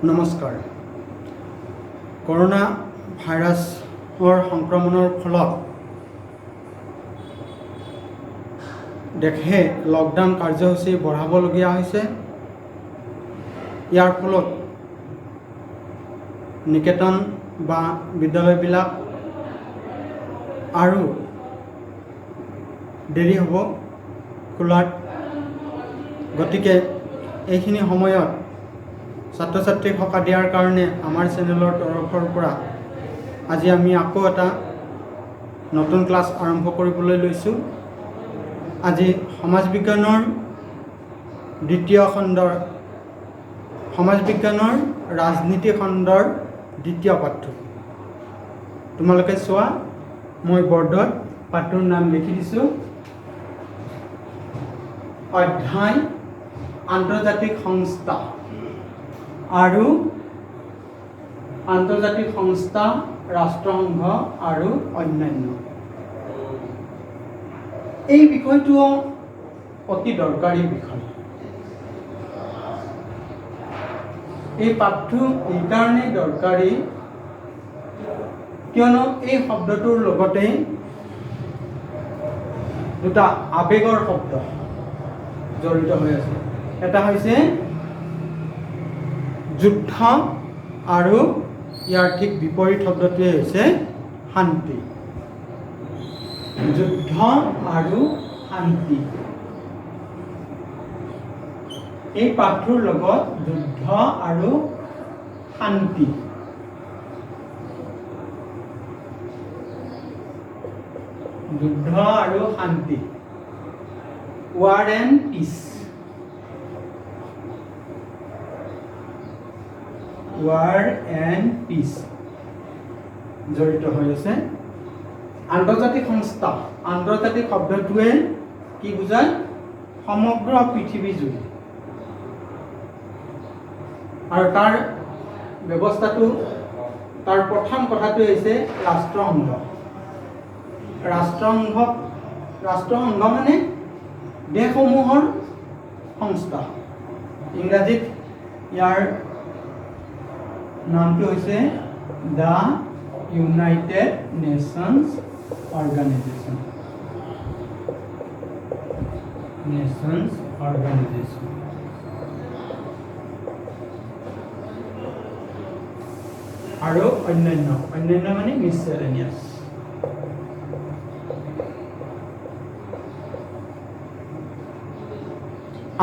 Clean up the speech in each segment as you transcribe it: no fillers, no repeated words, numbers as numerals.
নমস্কাৰ। কৰোনা ভাইৰাছৰ সংক্ৰমণৰ ফলত দেশে লকডাউন কাৰ্যসূচী বঢ়াবলগীয়া হৈছে। ইয়াৰ ফলত নিকেতন বা বিদ্যালয়বিলাক আৰু দেৰি হ'ব খোলাত। গতিকে এইখিনি সময়ত ছাত্ৰ ছাত্ৰীক সকাহ দিয়াৰ কাৰণে আমাৰ চেনেলৰ তৰফৰ পৰা আজি আমি আকৌ এটা নতুন ক্লাছ আৰম্ভ কৰিবলৈ লৈছোঁ। আজি সমাজ বিজ্ঞানৰ দ্বিতীয় খণ্ডৰ সমাজ বিজ্ঞানৰ ৰাজনীতি খণ্ডৰ দ্বিতীয় পাঠটো তোমালোকে চোৱা। মই বৰ্ডত পাঠটোৰ নাম লিখি দিছোঁ। অধ্যায় আন্তৰ্জাতিক সংস্থা আৰু আন্তৰ্জাতিক সংস্থা, ৰাষ্ট্ৰসংঘ আৰু অন্যান্য। এই বিষয়টো অতি দৰকাৰী বিষয়। এই পাঠটো এইকাৰণেই দৰকাৰী কিয়নো এই শব্দটোৰ লগতে দুটা আৱেগৰ শব্দ জড়িত হৈ আছে। এটা হৈছে যুদ্ধ আৰু ইয়াৰ ঠিক বিপৰীত শব্দটোৱে হৈছে শান্তি। যুদ্ধ আৰু শান্তি। এই পাঠটোৰ লগত যুদ্ধ আৰু শান্তি ৱাৰ এণ্ড পিচ জড়িত হৈ আছে। আন্তৰ্জাতিক সংস্থা, আন্তৰ্জাতিক শব্দটোৱে কি বুজায়? সমগ্ৰ পৃথিৱী জুৰি। আৰু তাৰ ব্যৱস্থাটো, তাৰ প্ৰথম কথাটো হৈছে ৰাষ্ট্ৰসংঘ। ৰাষ্ট্ৰসংঘ মানে দেশসমূহৰ সংস্থা। ইংৰাজীত ইয়াৰ নামটো হৈছে দ্য ইউনাইটেড নেশ্যনছ অৰ্গেনাইজেশ্যন। আৰু অন্যান্য মানে মিছচেলেনিয়াছ।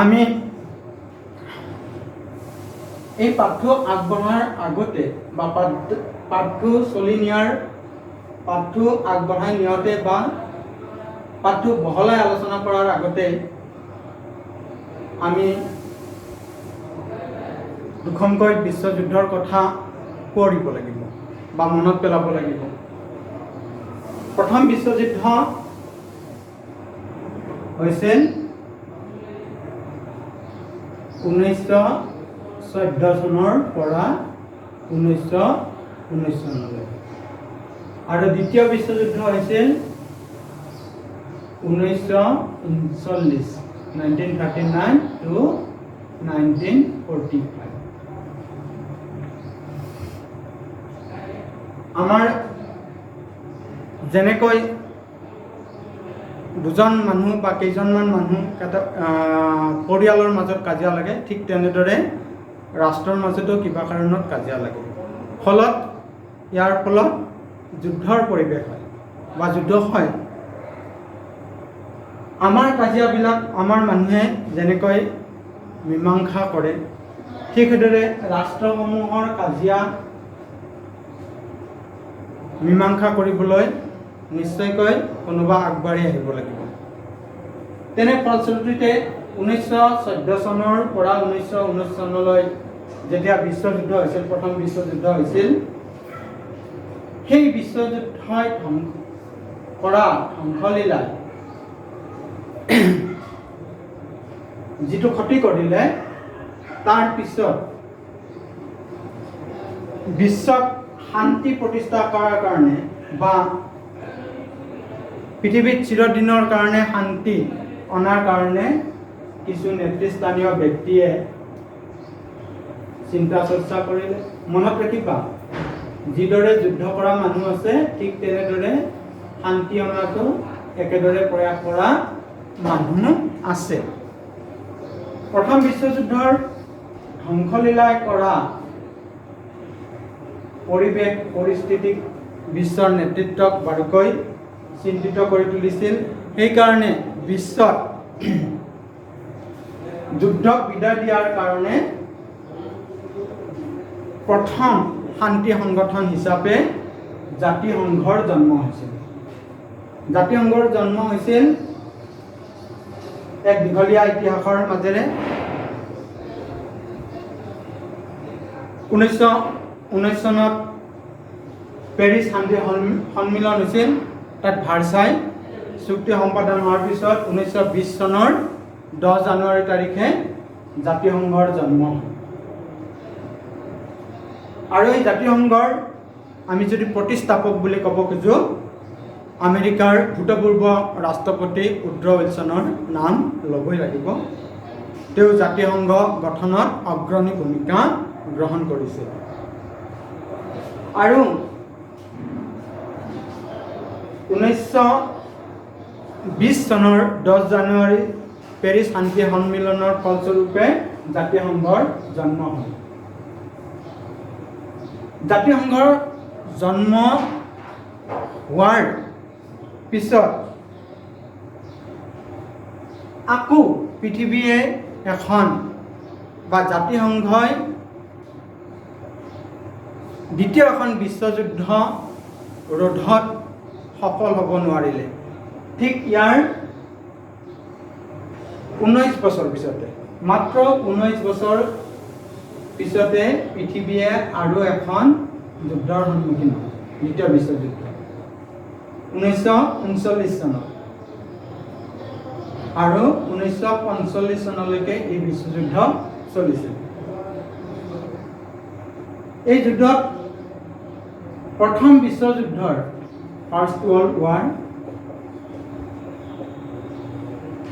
আমি এই পাঠটো আগবঢ়াৰ আগতে বা পাঠটো আগবঢ়াই নিয়তে বা পাঠটো বহলাই আলোচনা কৰাৰ আগতে আমি দুখনকৈ বিশ্বযুদ্ধৰ কথা কৰিব লাগিব বা মনত পেলাব লাগিব। প্ৰথম বিশ্বযুদ্ধ হৈছিল 1914 চনৰ পৰা 1919 চনলৈ আৰু দ্বিতীয় বিশ্বযুদ্ধ হৈছিল 1939 to 1945। আমাৰ যেনেকৈ দুজন মানুহ বা কেইজনমান মানুহ পৰিয়ালৰ মাজত কাজিয়া লাগে, ঠিক তেনেদৰে ৰাষ্ট্ৰৰ মাজতো কিবা কাৰণত কাজিয়া লাগে। ইয়াৰ ফলত যুদ্ধৰ পৰিৱেশ হয় বা যুদ্ধ হয়। আমাৰ কাজিয়াবিলাক আমাৰ মানুহে যেনেকৈ মীমাংসা কৰে, ঠিক সেইদৰে ৰাষ্ট্ৰসমূহৰ কাজিয়া মীমাংসা কৰিবলৈ নিশ্চয়কৈ কোনোবা আগবাঢ়ি আহিব লাগিব। তেনে ফলশ্ৰুতিতে 1914 চনৰ পৰা 1919 চনলৈ যেতিয়া বিশ্বযুদ্ধ হৈছিল, প্ৰথম বিশ্বযুদ্ধ হৈছিল, সেই বিশ্বযুদ্ধই কৰা ধ্বংসলীলাই যিটো ক্ষতি কৰিলে, তাৰ পিছত বিশ্বক শান্তি প্ৰতিষ্ঠা কৰাৰ কাৰণে বা পৃথিৱীত চিৰদিনৰ কাৰণে শান্তি অনাৰ কাৰণে কিছু নেতৃস্থানীয় ব্যক্তিয়ে চিন্তা চৰ্চা কৰিলে। মনত ৰাখিবা, যিদৰে যুদ্ধ কৰা মানুহ আছে ঠিক তেনেদৰে শান্তি অনাটো একেদৰে প্ৰয়াস কৰা মানুহ আছে। প্ৰথম বিশ্বযুদ্ধৰ ধ্বংসলীলাই কৰা পৰিৱেশ পৰিস্থিতিক বিশ্বৰ নেতৃত্বক বাৰুকৈ চিন্তিত কৰি তুলিছিল। সেইকাৰণে বিশ্বত যুদ্ধক বিদায় দিয়াৰ কাৰণে প্ৰথম শান্তি সংগঠন হিচাপে জাতিসংঘৰ জন্ম হৈছিল। জাতিসংঘৰ জন্ম হৈছিল এক দীঘলীয়া ইতিহাসৰ মাজেৰে। 1919 চনত পেৰিছ শান্তি সন্মিলন হৈছিল। তাত ভাৰ্চাই চুক্তি সম্পাদন হোৱাৰ পিছত 1920 চনৰ 10 জানুৱাৰী তাৰিখে জাতিসংঘৰ জন্ম হয়। আৰু এই জাতিসংঘৰ আমি যদি প্ৰতিষ্ঠাপক বুলি ক'ব খোজোঁ, আমেৰিকাৰ ভূতপূৰ্ব ৰাষ্ট্ৰপতি উড্ৰ উইলছনৰ নাম ল'বই লাগিব। তেওঁ জাতিসংঘ গঠনত অগ্ৰণী ভূমিকা গ্ৰহণ কৰিছিল। আৰু 1920 চনৰ 10 জানুৱাৰী পেৰিছ শান্তি সন্মিলনৰ ফলস্বৰূপে জাতিসংঘৰ জন্ম হয়। জাতিসংঘৰ জন্ম হোৱাৰ পিছত আকৌ পৃথিৱীয়ে এখন বা জাতিসংঘই দ্বিতীয় এখন বিশ্বযুদ্ধ ৰোধত সফল হ'ব নোৱাৰিলে। ঠিক ইয়াৰ 19 বছৰ পিছতে, মাত্ৰ 19 বছৰ পিছতে পৃথিৱীয়ে আৰু এখন যুদ্ধৰ সন্মুখীন হয়, দ্বিতীয় বিশ্বযুদ্ধ 1939 চনত। আৰু 1945 চনলৈকে এই বিশ্বযুদ্ধ চলিছিল। এই যুদ্ধত প্ৰথম বিশ্বযুদ্ধৰ ফাৰ্ষ্ট ৱৰ্ল্ড ৱাৰ,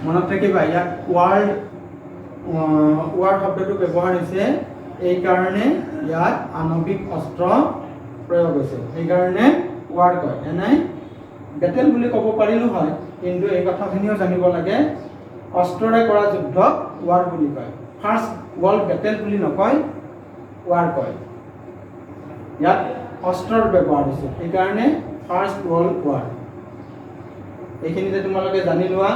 মনত ৰাখিবা ইয়াত ৱাৰ শব্দটো ব্যৱহাৰ হৈছে এইকাৰণে ইয়াত আণৱিক অস্ত্ৰ প্ৰয়োগ হৈছে, সেইকাৰণে ৱাৰ কয়। এনে বেটেল বুলি ক'ব পাৰিলোঁ হয়, কিন্তু এই কথাখিনিও জানিব লাগে অস্ত্ৰৰে কৰা যুদ্ধক ৱাৰ বুলি কয়। ফাৰ্ষ্ট ৱৰ্ল্ড বেটেল বুলি নকয়, ৱাৰ কয়। ইয়াত অস্ত্ৰৰ ব্যৱহাৰ হৈছে, সেইকাৰণে ফাৰ্ষ্ট ৱৰ্ল্ড ৱাৰ। এইখিনিতে তোমালোকে জানি লোৱা,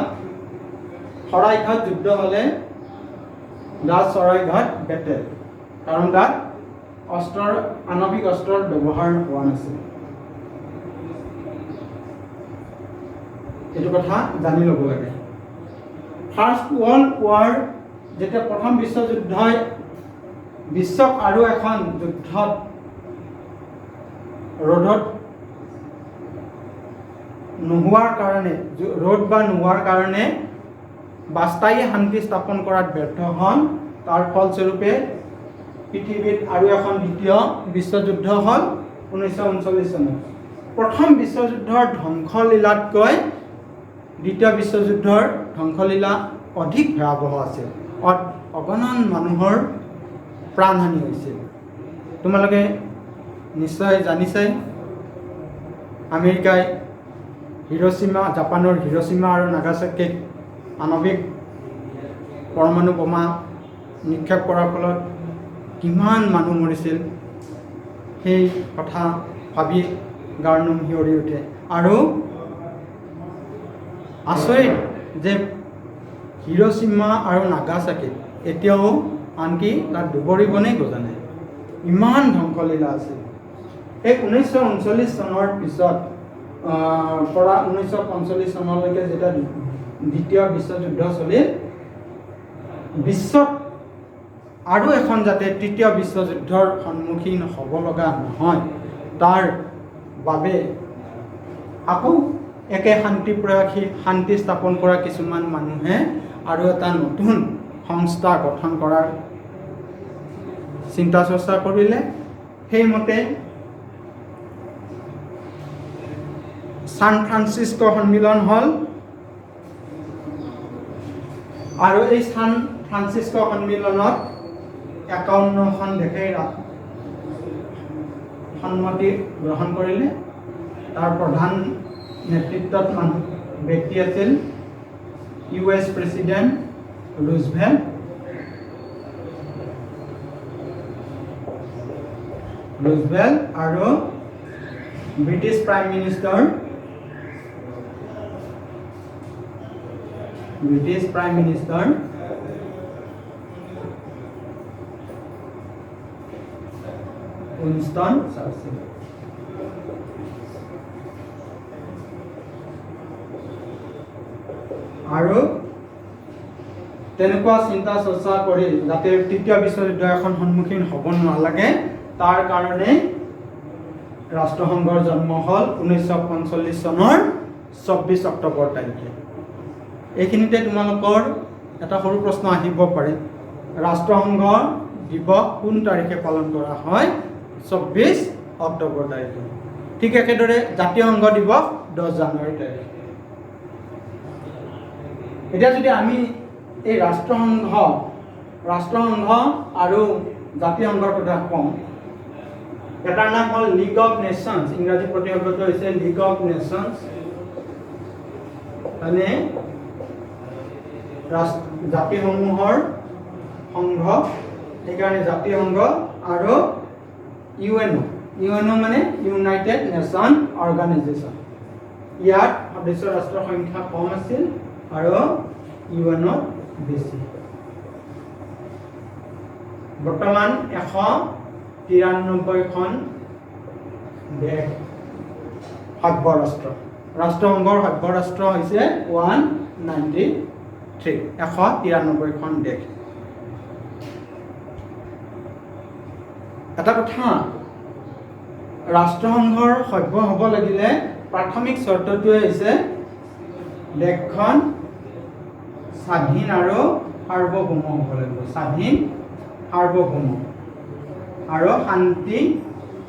শৰাইঘাট যুদ্ধ হ'লে দাস শৰাইঘাট বেটেল, কাৰণ তাত আণৱিক অস্ত্ৰৰ ব্যৱহাৰ হোৱা নাছিল। এইটো কথা জানি ল'ব লাগে। ফাৰ্ষ্ট ৱৰ্ল্ড ৱাৰ, যেতিয়া প্ৰথম বিশ্বযুদ্ধই বিশ্বক আৰু এখন যুদ্ধত ৰোধ নোহোৱাৰ কাৰণে বা স্থায়ী শান্তি স্থাপন কৰাত ব্যৰ্থ হল, তাৰ ফলস্বৰূপে পৃথিৱীত আৰু এখন দ্বিতীয় বিশ্বযুদ্ধ হ'ল 1939 চনত। প্ৰথম বিশ্বযুদ্ধৰ ধ্বংসলীলাতকৈ দ্বিতীয় বিশ্বযুদ্ধৰ ধ্বংসলীলা অধিক ভয়াৱহ আছিল। অগণন মানুহৰ প্ৰাণহানি হৈছিল। তোমালোকে নিশ্চয় জানিছাই, আমেৰিকাই জাপানৰ হিৰোশ্বিমা আৰু নাগাচাকিত আণৱিক পৰমাণু বোমা নিক্ষেপ কৰাৰ ফলত কিমান মানুহ মৰিছিল, সেই কথা ভাবি গাৰ নোম শিয়ৰি উঠে। আৰু আচৰিত যে হিৰোশ্বিমা আৰু নাগাচাকিত এতিয়াও আনকি তাত দুবৰিবনেই গজা নাই, ইমান ধ্বংসলীলা আছিল। এই 1939 চনৰ পিছত পৰা 1945 চনলৈকে যেতিয়া দ্বিতীয় বিশ্বযুদ্ধ চলিল, বিশ্বত আৰু এখন যাতে তৃতীয় বিশ্বযুদ্ধৰ সন্মুখীন হ'ব লগা নহয়, তাৰ বাবে আকৌ একে শান্তি স্থাপন কৰা কিছুমান মানুহে আৰু এটা নতুন সংস্থা গঠন কৰাৰ চিন্তা চৰ্চা কৰিলে। সেইমতে ছান ফ্ৰান্সিস্কো সন্মিলন হ'ল, আৰু এই ছান ফ্ৰান্সিস্কো সন্মিলনত 51খন দেশে সন্মতি গ্ৰহণ কৰিলে। তাৰ প্ৰধান নেতৃত্বত ব্যক্তি আছিল US প্ৰেসিডেন্ট ৰুজভেল্ট, আৰু British prime minister Winston Churchill. আৰু তেনেকুৱা চিন্তা চৰ্চা কৰি যাতে তৃতীয় বিশ্বযুদ্ধ এখন সন্মুখীন হ'ব নালাগে তাৰ কাৰণে ৰাষ্ট্ৰসংঘৰ জন্ম হ'ল 1945 চনৰ 24 অক্টোবৰ তাৰিখে। এইখিনিতে তোমালোকৰ এটা সৰু প্ৰশ্ন আহিব পাৰে, ৰাষ্ট্ৰসংঘ দিৱস কোন তাৰিখে পালন কৰা হয়? 24 অক্টোবৰ তাৰিখে। ঠিক একেদৰে জাতীয় সংঘ দিৱস 10 জানুৱাৰী তাৰিখে। এতিয়া যদি আমি এই ৰাষ্ট্ৰসংঘ আৰু জাতীয় সংঘৰ কথা কওঁ, এটাৰ নাম হ'ল লীগ অফ নেশ্যনছ, ইংৰাজী প্ৰতিশব্দটো হৈছে লীগ অফ নেশ্যনছ, মানে জাতিসমূহৰ সংঘ, সেইকাৰণে জাতীয় সংঘ। আৰু ইউএনঅ মানে ইউনাইটেড নেশ্যন অৰ্গেনাইজেশ্যন। ইয়াত সদস্য ৰাষ্ট্ৰৰ সংখ্যা কম আছিল আৰু ইউএনঅ বেছি। বৰ্তমান 193খন দেশ সভ্য ৰাষ্ট্ৰ। ৰাষ্ট্ৰসংঘৰ সভ্য ৰাষ্ট্ৰ হৈছে 193খন দেশ। এটা কথা, ৰাষ্ট্ৰসংঘৰ সভ্য হ'ব লাগিলে প্ৰাথমিক চৰ্তটোৱে হৈছে দেশখন স্বাধীন আৰু সাৰ্বভৌম হ'ব লাগিব। স্বাধীন, সাৰ্বভৌম আৰু শান্তি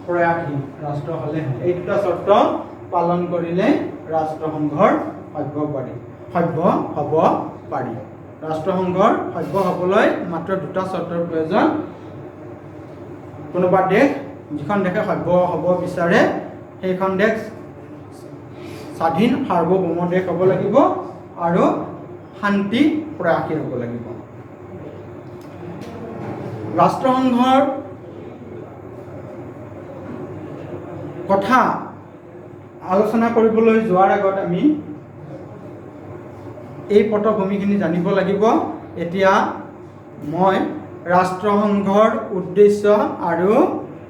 প্ৰয়াসী ৰাষ্ট্ৰ হ'লে, এই দুটা চৰ্ত পালন কৰিলে ৰাষ্ট্ৰসংঘৰ সভ্য হ'ব পাৰি। ৰাষ্ট্ৰসংঘৰ সভ্য হ'বলৈ মাত্ৰ দুটা চৰ্তৰ প্ৰয়োজন। কোনোবা দেশ, যিখন দেশে সভ্য হ'ব বিচাৰে সেইখন দেশ স্বাধীন সাৰ্বভৌম দেশ হ'ব লাগিব আৰু শান্তি প্ৰয়াসী হ'ব লাগিব। ৰাষ্ট্ৰসংঘৰ কথা আলোচনা কৰিবলৈ যোৱাৰ আগত আমি এই পটভূমিখিনি জানিব লাগিব। এতিয়া মই ৰাষ্ট্ৰসংঘৰ উদ্দেশ্য আৰু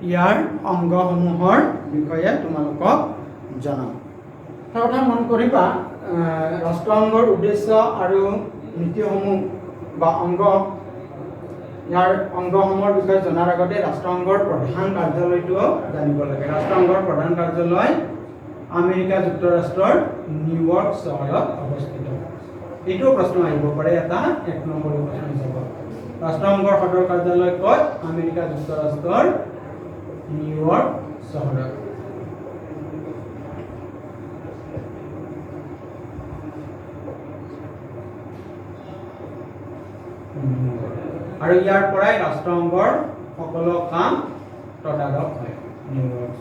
ইয়াৰ অংগসমূহৰ বিষয়ে তোমালোকক জনাম। এটা কথা মন কৰিবা, ৰাষ্ট্ৰসংঘৰ উদ্দেশ্য আৰু নীতিসমূহ বা ইয়াৰ অংগসমূহৰ বিষয়ে জনাৰ আগতে ৰাষ্ট্ৰসংঘৰ প্ৰধান কাৰ্যালয়টোও জানিব লাগে। ৰাষ্ট্ৰসংঘৰ প্ৰধান কাৰ্যালয় আমেৰিকা যুক্তৰাষ্ট্ৰৰ নিউয়ৰ্ক চহৰত অৱস্থিত। এইটো প্ৰশ্ন আহিব পাৰে, এটা 1 নম্বৰৰ প্ৰশ্ন হিচাপত। ৰাষ্ট্ৰসংঘৰ সদৰ কাৰ্যালয় ক'ত? আমেৰিকা যুক্তৰাষ্ট্ৰৰ নিউয়ৰ্ক চহৰত। আৰু ইয়াৰ পৰাই ৰাষ্ট্ৰসংঘৰ সকলো কাম তদাৰক হয় নিউয়ৰ্ক।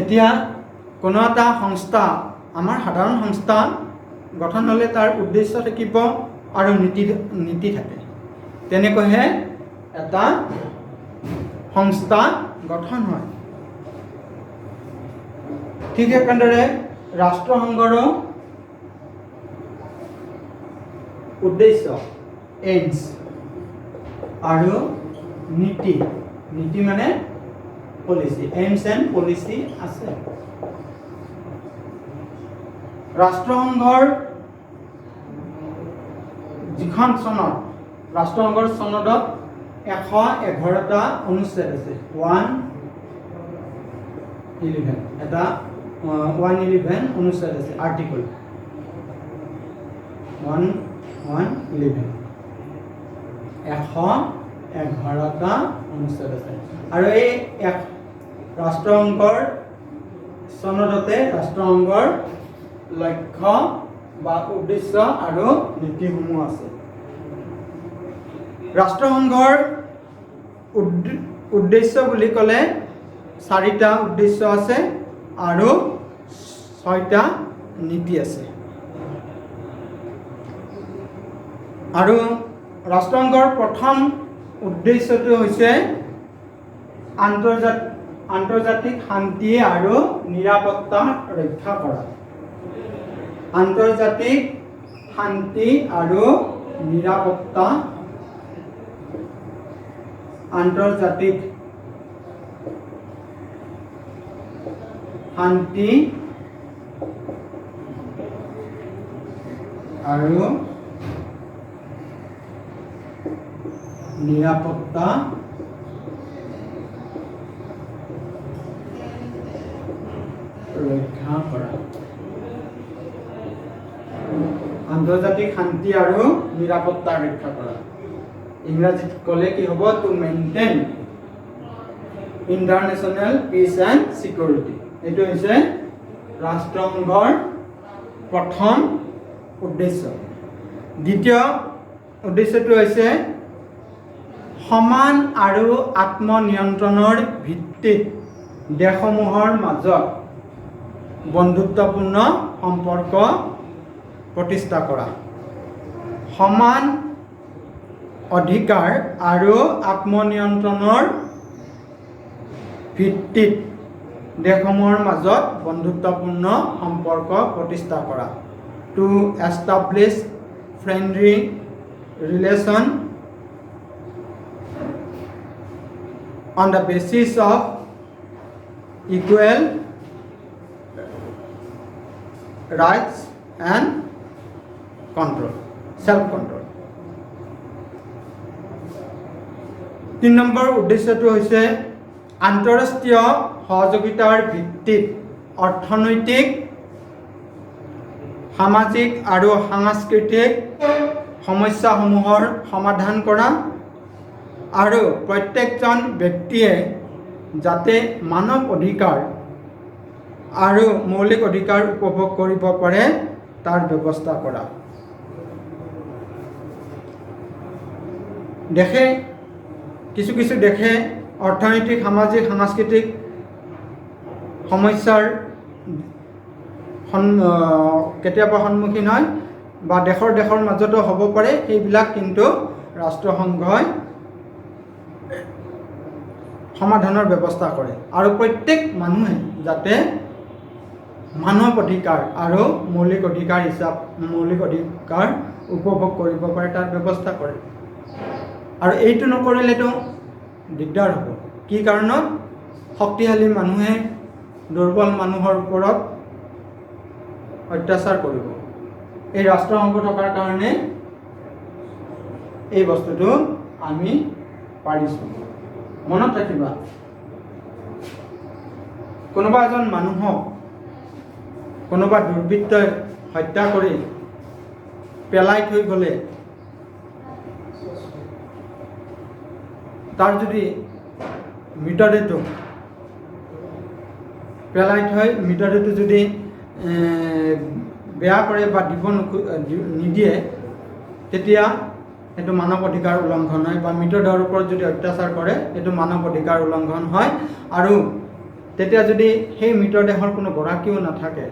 এতিয়া কোনো এটা সংস্থা, আমাৰ সাধাৰণ সংস্থা গঠন হ'লে তাৰ উদ্দেশ্য থাকিব আৰু নীতি থাকে, তেনেকৈহে এটা সংস্থা গঠন হয়। ঠিক একেদৰে ৰাষ্ট্ৰসংঘৰো উদ্দেশ্য, এইমছ আৰু নীতি মানে পলিচি, এইমছ এণ্ড পলিচি আছে। ৰাষ্ট্ৰসংঘৰ যিখন চনত, ৰাষ্ট্ৰসংঘৰ চনদত 111টা অনুচ্ছেদ আছে। 111 অনুচ্ছেদ আছে, আৰ্টিকল 111 111টা অনুচ্ছেদ আছে। আৰু এই ৰাষ্ট্ৰসংঘৰ চনদতে ৰাষ্ট্ৰসংঘৰ লক্ষ্য বা উদ্দেশ্য আৰু নীতিসমূহ আছে। ৰাষ্ট্ৰসংঘৰ উদ্দেশ্য বুলি ক'লে 4টা উদ্দেশ্য আছে আৰু 6টা নীতি আছে। আৰু ৰাষ্ট্ৰসংঘৰ প্ৰথম উদ্দেশ্যটো হৈছে আন্তৰ্জাতিক শান্তি আৰু নিৰাপত্তা ৰক্ষা কৰা। আন্তৰ্জাতিক শান্তি আৰু নিৰাপত্তা, আন্তৰ্জাতিক শান্তি আৰু নিৰাপত্তা ৰক্ষা কৰা। আন্তৰ্জাতিক শান্তি আৰু নিৰাপত্তা ৰক্ষা কৰা। ইংৰাজীত ক'লে কি হ'ব? To maintain international peace and security. এইটো হৈছে ৰাষ্ট্ৰসংঘৰ প্ৰথম উদ্দেশ্য। দ্বিতীয় উদ্দেশ্যটো হৈছে সমান আৰু আত্মনিয়ন্ত্ৰণৰ ভিত্তিত দেশসমূহৰ মাজত বন্ধুত্বপূৰ্ণ সম্পৰ্ক প্ৰতিষ্ঠা কৰা। সমান অধিকাৰ আৰু আত্মনিয়ন্ত্ৰণৰ ভিত্তিত দেশসমূহৰ মাজত বন্ধুত্বপূৰ্ণ সম্পৰ্ক প্ৰতিষ্ঠা কৰা। To establish friendly relation on the basis of equal rights and control, self-control. 3 number উদ্দেশ্যটো হৈছে আন্তঃৰাষ্ট্ৰীয় সহযোগিতাৰ ভিত্তিত অৰ্থনৈতিক, সামাজিক আৰু সাংস্কৃতিক সমস্যাসমূহৰ সমাধান কৰা আৰু প্ৰত্যেকজন ব্যক্তিয়ে যাতে মানৱ অধিকাৰ আৰু মৌলিক অধিকাৰ উপভোগ কৰিব পাৰে তাৰ ব্যৱস্থা কৰা। কিছু দেশে অৰ্থনৈতিক, সামাজিক, সাংস্কৃতিক সমস্যাৰ কেতিয়াবা সন্মুখীন হয় বা দেশৰ মাজতো হ'ব পাৰে। সেইবিলাক কিন্তু ৰাষ্ট্ৰসংঘই সমাধানৰ ব্যৱস্থা কৰে আৰু প্ৰত্যেক মানুহে যাতে মানৱ অধিকাৰ আৰু মৌলিক অধিকাৰ উপভোগ কৰিব পাৰে তাৰ ব্যৱস্থা কৰে। আৰু এইটো নকৰিলেতো দিগদাৰ হ'ব। কি কাৰণত? শক্তিশালী মানুহে দুৰ্বল মানুহৰ ওপৰত অত্যাচাৰ কৰিব। এই ৰাষ্ট্ৰসংঘ থকাৰ কাৰণে এই বস্তুটো আমি পাৰিছোঁ। মনত ৰাখিবা, কোনোবা এজন মানুহক কোনোবা দুৰ্বৃত্তই হত্যা কৰি পেলাই থৈ গ'লে তাৰ যদি মৃতদেহটো পেলাই থৈ মৃতদেহটো যদি বেয়া কৰে বা দিব নিদিয়ে তেতিয়া এইটো মানৱ অধিকাৰ উলংঘন হয়। বা মৃতদেহৰ ওপৰত যদি অত্যাচাৰ কৰে এইটো মানৱ অধিকাৰ উলংঘন হয়। আৰু তেতিয়া যদি সেই মৃতদেহৰ কোনো গৰাকীও নাথাকে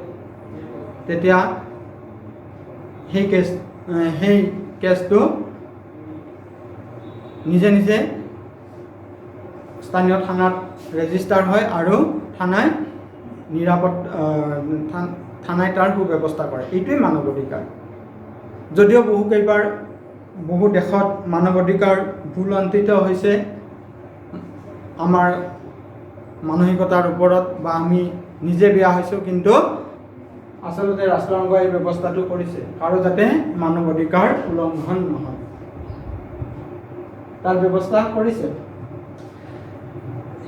তেতিয়া সেই কেছটো নিজে নিজে স্থানীয় থানাত ৰেজিষ্টাৰ হয় আৰু থানাই তাৰ সুব্যৱস্থা কৰে। এইটোৱেই মানৱ অধিকাৰ। যদিও বহু দেশত মানৱ অধিকাৰ ভুলুণ্ঠিত হৈছে আমাৰ মানসিকতাৰ ওপৰত বা আমি নিজে বেয়া হৈছোঁ, কিন্তু আচলতে ৰাষ্ট্ৰসংঘই এই ব্যৱস্থাটো কৰিছে আৰু যাতে মানৱ অধিকাৰ উলংঘন নহয় তাৰ ব্যৱস্থা কৰিছে।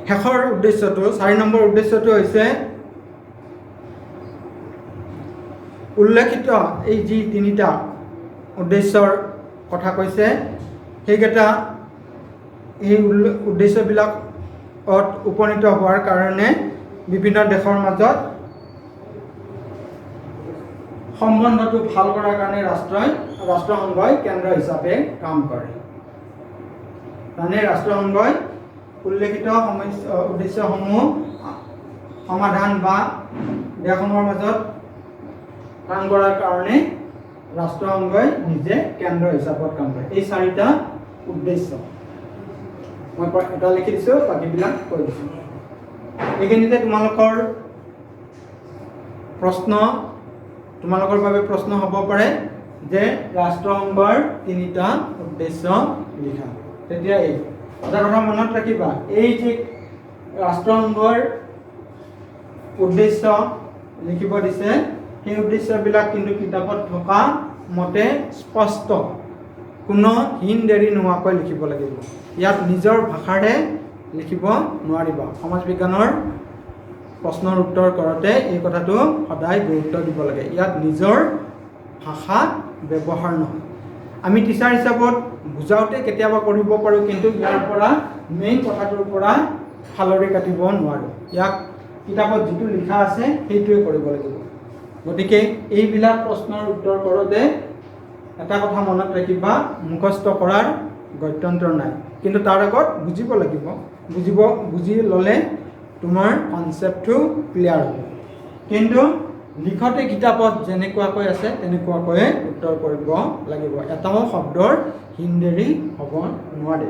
শেষৰ উদ্দেশ্যটো 4 নম্বৰ উদ্দেশ্যটো হৈছে উল্লেখিত এই যি 3টা উদ্দেশ্যৰ কথা কৈছে সেইকেইটা এই উদ্দেশ্যবিলাকত উপনীত হোৱাৰ কাৰণে বিভিন্ন দেশৰ মাজত সম্বন্ধটো ভাল কৰাৰ কাৰণে ৰাষ্ট্ৰসংঘই কেন্দ্ৰ হিচাপে কাম কৰে। মানে ৰাষ্ট্ৰসংঘই উল্লেখিত উদ্দেশ্যসমূহ সমাধান বা দেশসমূহৰ মাজত কাম কৰাৰ কাৰণে ৰাষ্ট্ৰসংঘই নিজে কেন্দ্ৰ হিচাপত কাম কৰে। এই 4টা উদ্দেশ্য মই এটা লিখি দিছোঁ, বাকীবিলাক কৈ দিছোঁ। এইখিনিতে তোমালোকৰ বাবে প্ৰশ্ন হ'ব পাৰে যে ৰাষ্ট্ৰসংঘৰ 3টা উদ্দেশ্য লিখা। তেতিয়া এটা কথা মনত ৰাখিবা, এই যে ৰাষ্ট্ৰসংঘৰ উদ্দেশ্য লিখিব দিছে, সেই উদ্দেশ্যবিলাক কিন্তু কিতাপত থকা মতে স্পষ্ট, কোনো হীন দেৰি নোহোৱাকৈ লিখিব লাগিব। ইয়াত নিজৰ ভাষাৰে লিখিব নোৱাৰিবা। সমাজ বিজ্ঞানৰ প্ৰশ্নৰ উত্তৰ কৰোঁতে এই কথাটো সদায় গুৰুত্ব দিব লাগে। ইয়াত নিজৰ ভাষা ব্যৱহাৰ নহয়। আমি টিচাৰ হিচাপত বুজাওঁতে কেতিয়াবা কৰিব পাৰোঁ, কিন্তু ইয়াৰ পৰা মেইন কথাটোৰ পৰা ফালৰি কাটিব নোৱাৰোঁ। ইয়াক কিতাপত যিটো লিখা আছে সেইটোৱে কৰিব লাগিব। গতিকে এইবিলাক প্ৰশ্নৰ উত্তৰ কৰোঁতে এটা কথা মনত ৰাখিবা, মুখস্থ কৰাৰ গত্যন্তৰ নাই, কিন্তু তাৰ আগত বুজিব লাগিব। বুজি ল'লে তোমাৰ কনচেপ্টটো ক্লিয়াৰ হ'ব। কিন্তু লিখতে কিতাপত যেনেকুৱাকৈ আছে তেনেকুৱাকৈয়ে উত্তৰ কৰিব লাগিব। এটাও শব্দৰ হিন্দেৰী হ'ব নোৱাৰে।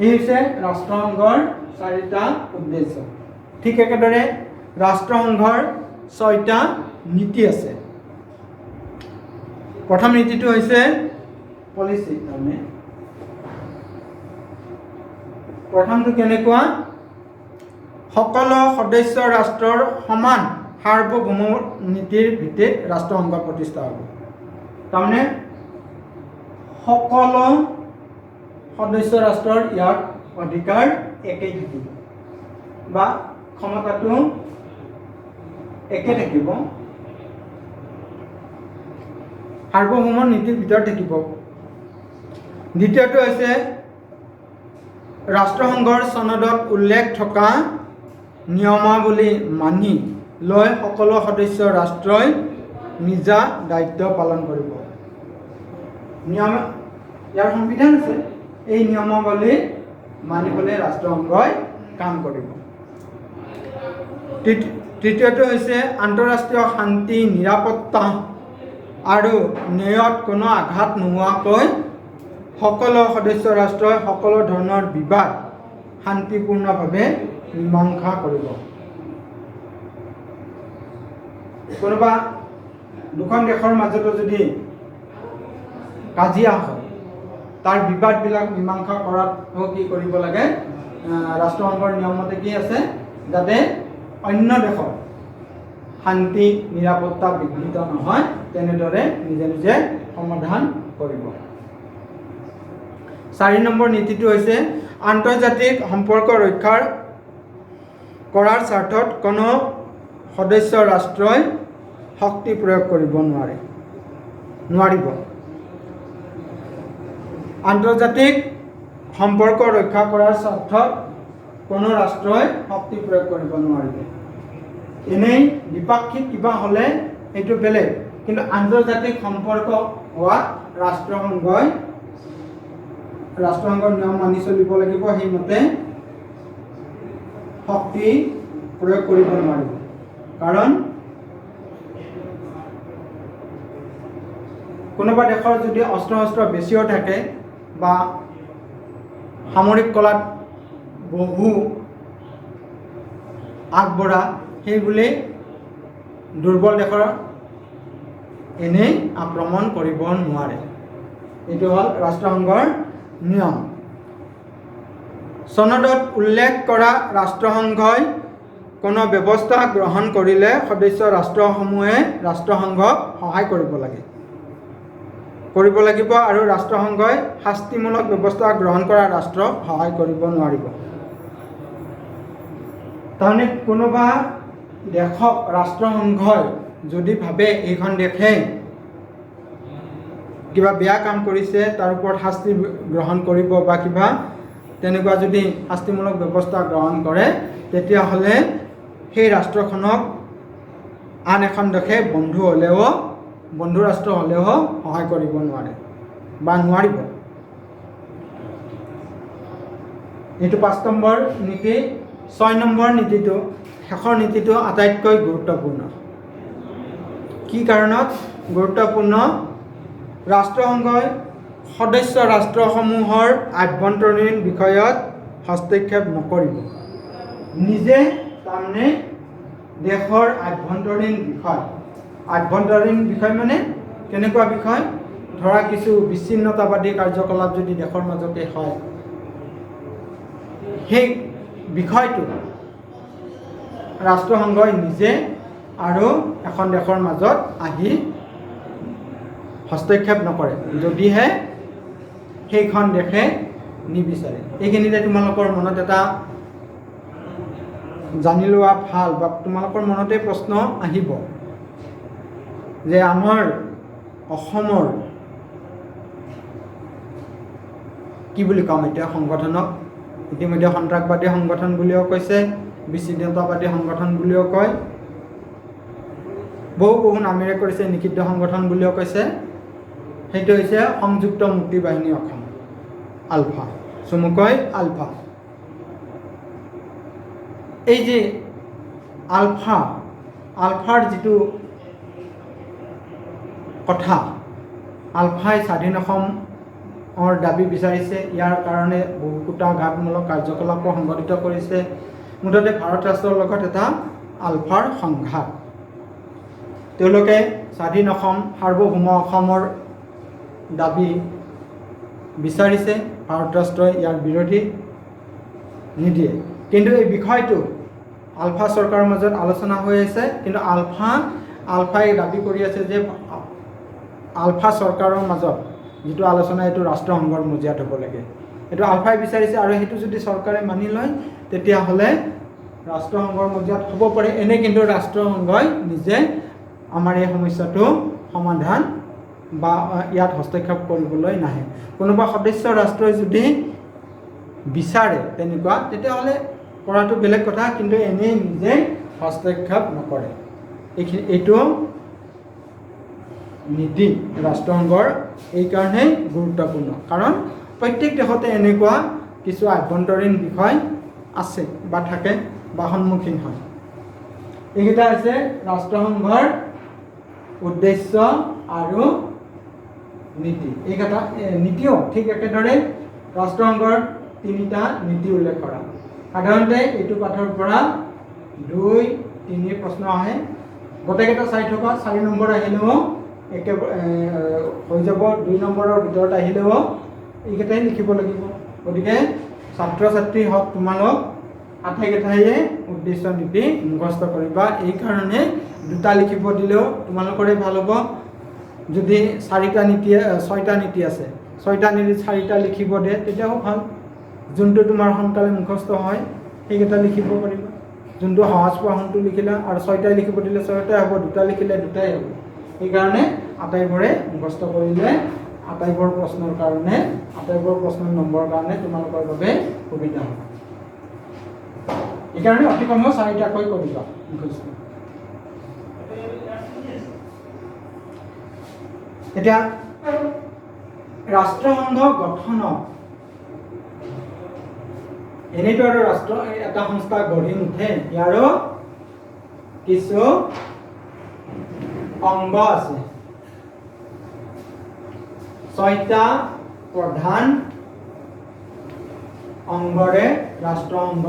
এই হৈছে ৰাষ্ট্ৰসংঘৰ 4টা উদ্দেশ্য। ঠিক একেদৰে ৰাষ্ট্ৰসংঘৰ 6টা নীতি আছে। প্ৰথম নীতিটো হৈছে পলিচি। প্ৰথমটো কেনেকুৱা? সকলো সদস্য ৰাষ্ট্ৰৰ সমান সাৰ্বভৌম নীতিৰ ভিত্তিত ৰাষ্ট্ৰসংঘ প্ৰতিষ্ঠা হ'ব। তাৰমানে সকলো সদস্য ৰাষ্ট্ৰৰ ইয়াত অধিকাৰ একেই থাকিব বা ক্ষমতাটো একে থাকিব, সাৰ্বভৌম নীতিৰ ভিতৰত থাকিব। দ্বিতীয়টো হৈছে ৰাষ্ট্ৰসংঘৰ চনদত উল্লেখ থকা নিয়মাৱলী মানি লৈ সকলো সদস্য ৰাষ্ট্ৰই নিজা দায়িত্ব পালন কৰিব। ইয়াৰ সংবিধান আছে, এই নিয়মাৱলী মানিবলৈ ৰাষ্ট্ৰসংঘই কাম কৰিব। তৃতীয়টো হৈছে আন্তঃৰাষ্ট্ৰীয় শান্তি, নিৰাপত্তা আৰু ন্যায়ত কোনো আঘাত নোহোৱাকৈ সকলো সদস্য ৰাষ্ট্ৰই সকলো ধৰণৰ বিবাদ শান্তিপূৰ্ণভাৱে মীমাংসা কৰিব। কোনোবা দুখন দেশৰ মাজতো যদি কাজিয়া হয়, তাৰ বিবাদবিলাক মীমাংসা কৰাত কি কৰিব লাগে? ৰাষ্ট্ৰসংঘৰ নিয়মমতে কি আছে? যাতে অন্য দেশৰ শান্তি নিৰাপত্তা বিঘ্নিত নহয়, তেনেদৰে নিজে নিজে সমাধান কৰিব। 4 নম্বৰ নীতিটো হৈছে আন্তৰ্জাতিক সম্পৰ্ক ৰক্ষা কৰাৰ স্বাৰ্থত কোনো সদস্য ৰাষ্ট্ৰই শক্তি প্ৰয়োগ কৰিব নোৱাৰিব। আন্তৰ্জাতিক সম্পৰ্ক ৰক্ষা কৰাৰ স্বাৰ্থত কোনো ৰাষ্ট্ৰই শক্তি প্ৰয়োগ কৰিব নোৱাৰিব। এনেই দ্বিপাক্ষিক কিবা হ'লে সেইটো বেলেগ, কিন্তু আন্তৰ্জাতিক সম্পৰ্ক হোৱাত ৰাষ্ট্ৰসংঘৰ নিয়ম মানি চলিব লাগিব। সেইমতে শক্তি প্ৰয়োগ কৰিব নোৱাৰিব। কাৰণ কোনোবা দেশৰ যদি অস্ত্ৰ বেছিও থাকে বা সামৰিক কলাত বহু আগবঢ়া, সেইবুলি দুৰ্বল দেশৰ এনেই আক্ৰমণ কৰিব নোৱাৰে। এইটো হ'ল ৰাষ্ট্ৰসংঘৰ নিয়ম। চনদত উল্লেখ কৰা ৰাষ্ট্ৰসংঘই কোনো ব্যৱস্থা গ্ৰহণ কৰিলে সদস্য ৰাষ্ট্ৰসমূহে ৰাষ্ট্ৰসংঘক সহায় কৰিব লাগিব আৰু ৰাষ্ট্ৰসংঘই শাস্তিমূলক ব্যৱস্থা গ্ৰহণ কৰা ৰাষ্ট্ৰক সহায় কৰিব নোৱাৰিব। তাৰমানে কোনোবা দেশক ৰাষ্ট্ৰসংঘই যদি ভাবে এইখন দেশে কিবা বেয়া কাম কৰিছে, তাৰ ওপৰত শাস্তি গ্ৰহণ কৰিব বা কিবা তেনেকুৱা যদি শাস্তিমূলক ব্যৱস্থা গ্ৰহণ কৰে, তেতিয়াহ'লে সেই ৰাষ্ট্ৰখনক আন এখন দেশে বন্ধু ৰাষ্ট্ৰ হ'লেও সহায় কৰিব নোৱাৰে বা নোৱাৰিব। এইটো 5 নম্বৰ নীতি। 6 নম্বৰ নীতিটো, শেষৰ নীতিটো আটাইতকৈ গুৰুত্বপূৰ্ণ। কি কাৰণত গুৰুত্বপূৰ্ণ? ৰাষ্ট্ৰসংঘই সদস্য ৰাষ্ট্ৰসমূহৰ আভ্যন্তৰীণ বিষয়ত হস্তক্ষেপ নকৰিব। নিজে তাৰমানে দেশৰ আভ্যন্তৰীণ বিষয় মানে কেনেকুৱা বিষয়? ধৰা কিছু বিচ্ছিন্নতাবাদী কাৰ্যকলাপ যদি দেশৰ মাজতে হয়, সেই বিষয়টো ৰাষ্ট্ৰসংঘই নিজে আৰু এখন দেশৰ মাজত আহি হস্তক্ষেপ নকৰে, যদিহে সেইখন দেশে নিবিচাৰে। এইখিনিতে তোমালোকৰ মনত এটা জানি লোৱা ভাল, বা তোমালোকৰ মনতে প্ৰশ্ন আহিব যে আমাৰ অসমৰ কি বুলি ক'ম এতিয়া সংগঠনক? ইতিমধ্যে সন্ত্ৰাসবাদী সংগঠন বুলিও কৈছে, বিচ্ছিন্নতাবাদী সংগঠন বুলিও কয়, বহু নামেৰে কৰিছে, নিষিদ্ধ সংগঠন বুলিও কৈছে। সেইটো হৈছে সংযুক্ত মুক্তি বাহিনী অসম, আলফা, চমুকৈ আলফা। এই যে আলফাৰ যিটো কথা, আলফাই স্বাধীন অসমৰ দাবী বিচাৰিছে। ইয়াৰ কাৰণে বহু কুটাঘাতমূলক কাৰ্যকলাপো সংঘটিত কৰিছে। মুঠতে ভাৰত ৰাষ্ট্ৰৰ লগত এটা আলফাৰ সংঘাত। তেওঁলোকে স্বাধীন অসম, সাৰ্বভৌম অসমৰ দাবী বিচাৰিছে। ভাৰত ৰাষ্ট্ৰই ইয়াৰ বিৰোধী নিদিয়ে। কিন্তু এই বিষয়টো আলফা চৰকাৰৰ মাজত আলোচনা হৈ আছে। কিন্তু আলফাই দাবী কৰি আছে যে আলফা চৰকাৰৰ মাজত যিটো আলোচনা, এইটো ৰাষ্ট্ৰসংঘৰ মজিয়াত হ'ব লাগে। এইটো আলফাই বিচাৰিছে, আৰু সেইটো যদি চৰকাৰে মানি লয় তেতিয়াহ'লে ৰাষ্ট্ৰসংঘৰ মজিয়াত হ'ব পাৰে। এনে কিন্তু ৰাষ্ট্ৰসংঘই নিজে আমাৰ এই সমস্যাটো সমাধান বা ইয়াত হস্তক্ষেপ কৰিবলৈ নাহে। কোনোবা সদস্য ৰাষ্ট্ৰই যদি বিচাৰে তেনেকুৱা, তেতিয়াহ'লে কৰাটো বেলেগ কথা, কিন্তু এনেই নিজে হস্তক্ষেপ নকৰে। এইটো নীতি ৰাষ্ট্ৰসংঘৰ এইকাৰণেই গুৰুত্বপূৰ্ণ, কাৰণ প্ৰত্যেক দেশতে এনেকুৱা কিছু আভ্যন্তৰীণ বিষয় আছে বা থাকে বা সন্মুখীন হয়। এইকেইটা হৈছে ৰাষ্ট্ৰসংঘৰ উদ্দেশ্য আৰু নীতি। এইকেইটা নীতিও ঠিক একেদৰে ৰাষ্ট্ৰসংঘৰ 3টা নীতি উল্লেখ কৰা। সাধাৰণতে এইটো পাঠৰ পৰা 2-3 প্ৰশ্ন আহে। গোটেইকেইটা চাই থকা, 4 নম্বৰ আহিলেও একেবাৰে হৈ যাব, 2 নম্বৰৰ ভিতৰত আহিলেও এইকেইটাই লিখিব লাগিব। গতিকে ছাত্ৰ ছাত্ৰী হওক তোমালোক আটাইকেইটায়ে উদ্দেশ্য নীতি মুখস্থ কৰিবা। এইকাৰণে 2টা লিখিব দিলেও তোমালোকৰে ভাল হ'ব। যদি 6টা নীতি আছে, 6টা নীতি 4টা লিখিব দিয়ে তেতিয়াও ভাল। যোনটো তোমাৰ সোনকালে মুখস্থ হয় সেইকেইটা লিখিব পাৰিবা। যোনটো সহজ পোৱা সোনটো লিখিলা, আৰু 6টাই লিখিব দিলে 6টাই হ'ব, 2টা লিখিলে 2টাই হ'ব। সেইকাৰণে আটাইবোৰে মুখস্থ কৰিলে আটাইবোৰ প্ৰশ্নৰ নম্বৰৰ কাৰণে তোমালোকৰ বাবে সুবিধা হ'ব। সেইকাৰণে অতি কমেও 4টাকৈ কৰিবা মুখস্থ। এতিয়া ৰাষ্ট্ৰসংঘ গঠনত এনেইতো আৰু ৰাষ্ট্ৰ এটা সংস্থা গঢ়ি নুঠে, ইয়াৰো কিছু অংগ আছে। 6টা প্ৰধান অংগৰে ৰাষ্ট্ৰসংঘ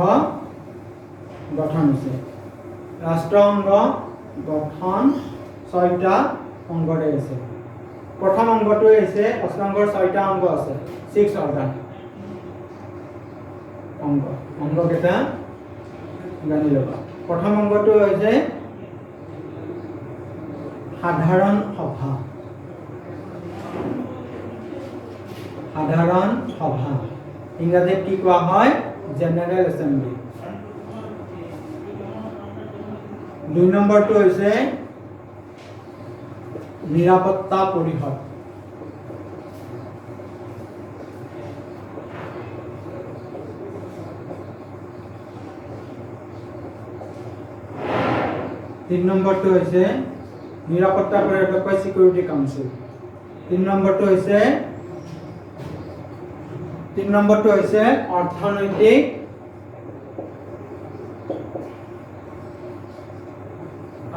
গঠন হৈছে। ৰাষ্ট্ৰসংঘ গঠন 6টা অংগৰে আছে। প্ৰথম অংগটো হৈছে ৰাষ্ট্ৰসংঘৰ 6টা অংগ আছে, 6 অৰ্গান। অংগকেইটা জানি ল'বা। প্ৰথম অংগটো হৈছে সাধাৰণ সভা। ইংৰাজীত কি কোৱা হয়? General assembly. 2 নম্বৰটো হৈছে নিৰাপত্তা পৰিষদ। 3 নম্বৰটো হৈছে নিৰাপত্তা পৰিষদক কয় সিকিউৰিটি কাউন্সিল। 3 নম্বৰটো হৈছে অৰ্থনৈতিক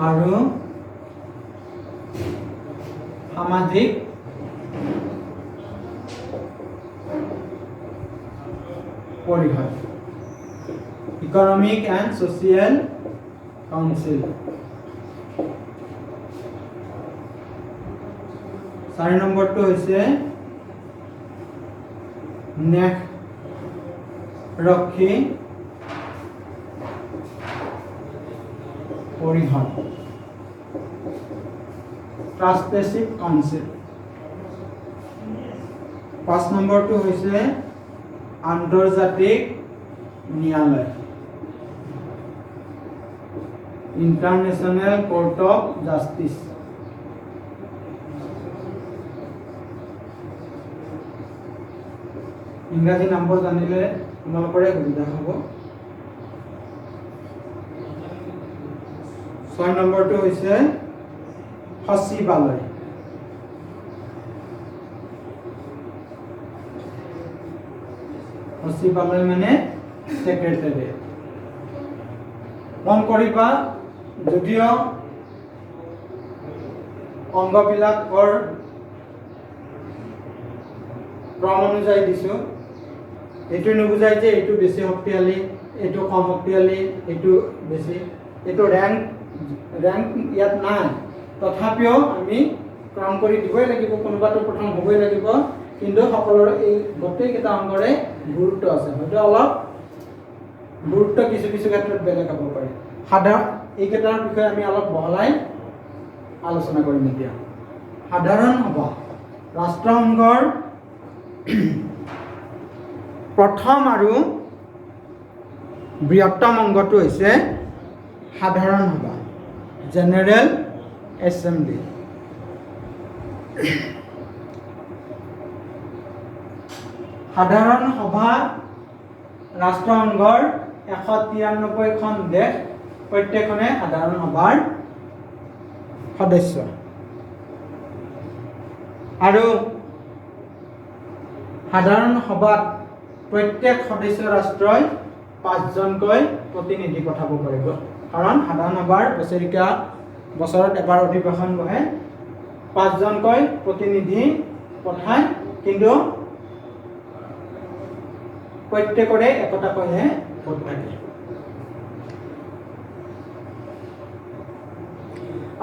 আৰু সামাজিক পৰিষদ, ইকনমিক এণ্ড ছ'চিয়েল কাউন্সিল। 4 নম্বৰটো হৈছে ন্যাসৰক্ষী পৰিষদ, ট্ৰাষ্টেচিভ কাউন্সিল। 5 নম্বৰটো হৈছে আন্তৰ্জাতিক ন্যায়ালয়, ইণ্টাৰনেশ্যনেল কোৰ্ট অফ জাষ্টিচ। ইংৰাজী নামবোৰ জানিলে তোমালোকৰে সুবিধা হ'ব। 6 নম্বৰটো হৈছে সচিবালয়, সচিবালয় মানে ছেক্ৰেটাৰিয়েট। মন কৰিবা যদিও অংগবিলাকৰ ক্ৰম অনুযায়ী দিছোঁ, এইটো নুবুজায় যে এইটো বেছি শক্তিশালী, এইটো কম শক্তিশালী, এইটো বেছি, এইটো ৰেংক ইয়াত নাই। তথাপিও আমি ক্ৰম কৰি দিবই লাগিব, কোনোবাটো প্ৰথম হ'বই লাগিব। কিন্তু সকলোৰে এই গোটেইকেইটা অংগৰে গুৰুত্ব আছে, হয়তো অলপ গুৰুত্ব কিছু কিছু ক্ষেত্ৰত বেলেগ হ'ব পাৰে। এইকেইটাৰ বিষয়ে আমি অলপ বহলাই আলোচনা কৰিম এতিয়া। সাধাৰণ সভা ৰাষ্ট্ৰসংঘৰ প্ৰথম আৰু বৃহত্তম অংগটো হৈছে সাধাৰণ সভা, জেনেৰেল এছেম্বলি। সাধাৰণ সভা ৰাষ্ট্ৰসংঘৰ 193খন দেশ প্ৰত্যেকখনে সাধাৰণ সভাৰ সদস্য। আৰু সাধাৰণ সভাত প্ৰত্যেক সদস্য ৰাষ্ট্ৰই 5জনকৈ প্ৰতিনিধি পঠাব পাৰিব, কাৰণ সাধাৰণ সভাৰ বছৰত এবাৰ অধিৱেশন বহে। 5জনকৈ প্ৰতিনিধি পঠায়, কিন্তু প্ৰত্যেকৰে একোটাকৈহে ভোট থাকে।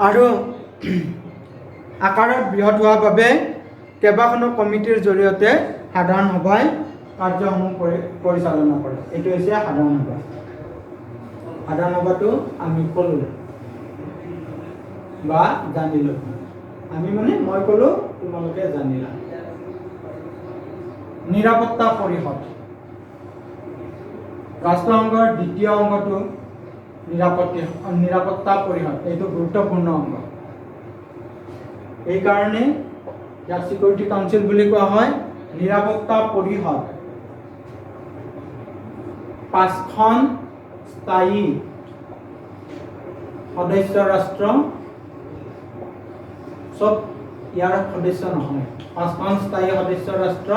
আৰু আকাৰত বৃহৎ হোৱাৰ বাবে কেইবাখনো কমিটিৰ জৰিয়তে সাধাৰণ সভাই কাৰ্যসমূহ পৰিচালনা কৰে। এইটো হৈছে সাধাৰণ সভা। সাধাৰণ সভাটো আমি ক'লোঁ বা জানিলোঁ, আমি মানে মই ক'লোঁ, তোমালোকে জানিলা। নিৰাপত্তা পৰিষদ ৰাষ্ট্ৰসংঘৰ দ্বিতীয় অংগটো নিৰাপত্তা পৰিষদ, এইটো গুৰুত্বপূৰ্ণ অংগ। এইকাৰণে ইয়াক চিকিউৰিটি কাউন্সিল বুলি কোৱা হয়। নিৰাপত্তা পৰিষদ 5খন স্থায়ী সদস্য ৰাষ্ট্ৰ, চব ইয়াৰ সদস্য নহয়, 5খন স্থায়ী সদস্য ৰাষ্ট্ৰ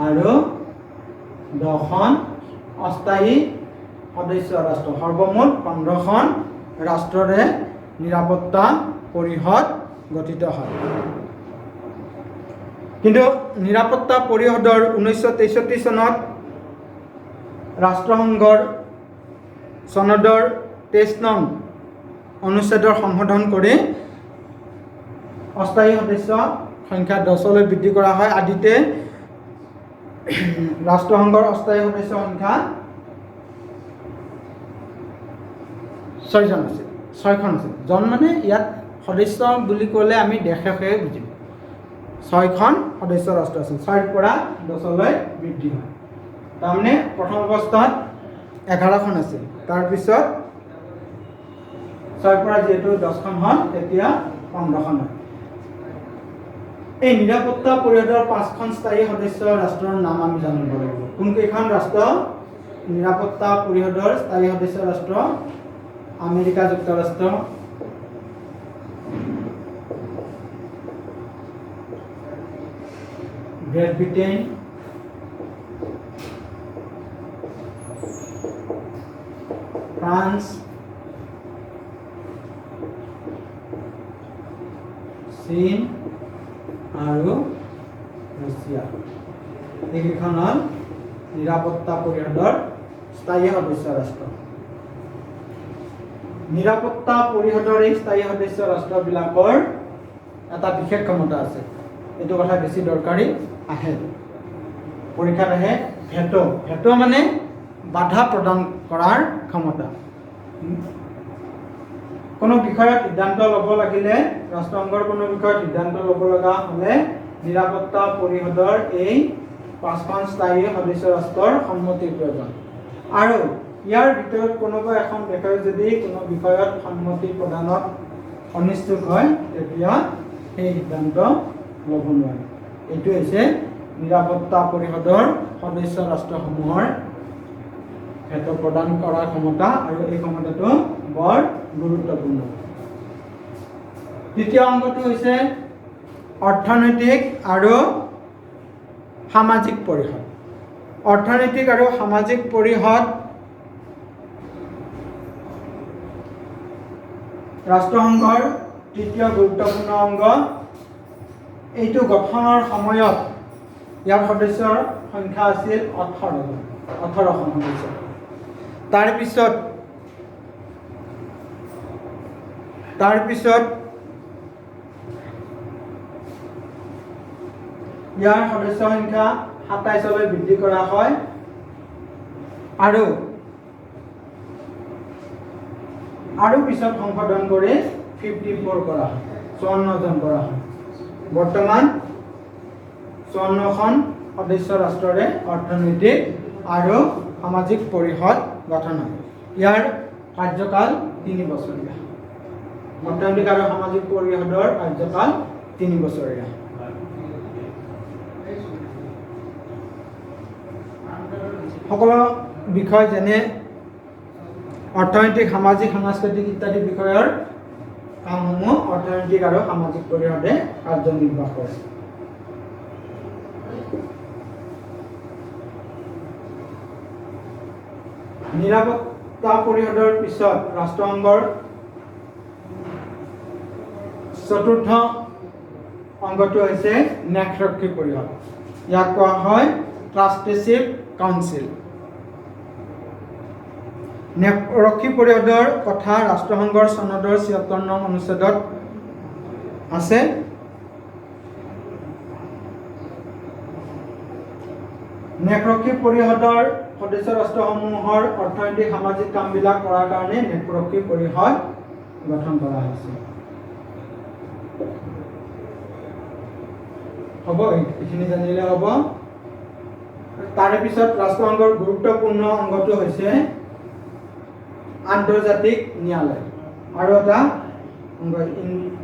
আৰু 10খন অস্থায়ী সদস্য ৰাষ্ট্ৰ, সৰ্বমুঠ 15খন ৰাষ্ট্ৰৰে নিৰাপত্তা পৰিষদ গঠিত হয়। কিন্তু নিৰাপত্তা পৰিষদৰ 1963 চনত ৰাষ্ট্ৰসংঘৰ চনদৰ 23 নং অনুচ্ছেদৰ সংশোধন কৰি অস্থায়ী সদস্য সংখ্যা 10লৈ বৃদ্ধি কৰা হয়। আদিতে ৰাষ্ট্ৰসংঘৰ অস্থায়ী সদস্য সংখ্যা 6জন আছিল, 6খন আছিল। জন মানে ইয়াত সদস্য বুলি ক'লে আমি দেশকে বুজিম। 6খন সদস্য ৰাষ্ট্ৰ আছিল, 6ৰ পৰা 10লৈ বৃদ্ধি হয়। তাৰমানে প্ৰথম অৱস্থাত 11খন আছিল, তাৰপিছত 6ৰ পৰা যিহেতু 10খন হ'ল, তেতিয়া 15খন হয়। এই নিৰাপত্তা পৰিষদৰ 5খন স্থায়ী সদস্য ৰাষ্ট্ৰৰ নাম আমি জানিব লাগিব। কোনকেইখন ৰাষ্ট্ৰ নিৰাপত্তা পৰিষদৰ স্থায়ী সদস্য ৰাষ্ট্ৰ আমেৰিকা যুক্তৰাষ্ট্ৰ, গ্ৰেট ব্ৰিটেইন, ফ্ৰান্স, চীন আৰু ৰাছিয়া। এইকেইখন হ'ল নিৰাপত্তা পৰিষদৰ স্থায়ী সদস্য ৰাষ্ট্ৰ। নিৰাপত্তা পৰিষদৰ এই স্থায়ী সদস্য ৰাষ্ট্ৰবিলাকৰ এটা বিশেষ ক্ষমতা আছে। এইটো কথা বেছি দৰকাৰী আহে, পৰীক্ষাত আহে। ভেটো, ভেটো মানে বাধা প্ৰদান কৰাৰ ক্ষমতা। কোনো বিষয়ত সিদ্ধান্ত ল'ব লাগিলে, ৰাষ্ট্ৰসংঘৰ কোনো বিষয়ত সিদ্ধান্ত ল'ব লগা হ'লে নিৰাপত্তা পৰিষদৰ এই 5খন স্থায়ী সদস্য ৰাষ্ট্ৰৰ সন্মতিৰ প্ৰয়োজন। আৰু ইয়াৰ ভিতৰত কোনোবা এখন দেশে যদি কোনো বিষয়ত সন্মতি প্ৰদানত অনিচ্ছুক হয়, তেতিয়া সেই সিদ্ধান্ত ল'ব নোৱাৰে। এইটো হৈছে নিৰাপত্তা পৰিষদৰ সদস্য ৰাষ্ট্ৰসমূহৰ ভেটো প্ৰদান কৰাৰ ক্ষমতা, আৰু এই ক্ষমতাটো বৰ গুৰুত্বপূৰ্ণ। দ্বিতীয় অংগটো হৈছে অৰ্থনৈতিক আৰু সামাজিক পৰিষদ। অৰ্থনৈতিক আৰু সামাজিক পৰিষদ ৰাষ্ট্ৰসংঘৰ তৃতীয় গুৰুত্বপূৰ্ণ অংগ। এইটো গঠনৰ সময়ত ইয়াৰ সদস্যৰ সংখ্যা আছিল 18খন সদস্য। তাৰপিছত ইয়াৰ সদস্য সংখ্যা 27লৈ বৃদ্ধি কৰা হয়, আৰু পিছত সংশোধন কৰি 54 কৰা হয়, 54জন কৰা হয়। বৰ্তমান 54খন সদস্য ৰাষ্ট্ৰৰে অৰ্থনৈতিক আৰু সামাজিক পৰিষদ গঠন হয়। ইয়াৰ কাৰ্যকাল 3 বছৰীয়া। অৰ্থনৈতিক আৰু সামাজিক পৰিষদৰ কাৰ্যকাল 3 বছৰীয়া। সকলো বিষয় যেনে অৰ্থনৈতিক, সামাজিক, সাংস্কৃতিক ইত্যাদি বিষয়ৰ কামসমূহ অৰ্থনৈতিক আৰু সামাজিক পৰিষদে কাৰ্যনিৰ্বাহ কৰে। নিৰাপত্তা পৰিষদৰ পিছত ৰাষ্ট্ৰসংঘৰ চতুৰ্থ অংগটো হৈছে ন্যায়ৰক্ষী পৰিষদ। ইয়াক কোৱা হয় ট্ৰাষ্টিশ্বিপ কাউন্সিল। ন্যায়ৰক্ষী পৰিষদৰ কথা ৰাষ্ট্ৰসংঘৰ চনদৰ 76 নং অনুচ্ছেদত আছে। ন্যায়ৰক্ষী পৰিষদৰ সদস্য ৰাষ্ট্ৰসমূহৰ অৰ্থনৈতিক সামাজিক কামবিলাক কৰাৰ কাৰণে ন্যায়ৰক্ষী পৰিষদ গঠন কৰা হৈছে। হ'ব, এইখিনি জানিলে হ'ব। তাৰে পিছত ৰাষ্ট্ৰসংঘৰ গুৰুত্বপূৰ্ণ অংগটো হৈছে আন্তৰ্জাতিক ন্যায়ালয়, আৰু এটা অংগ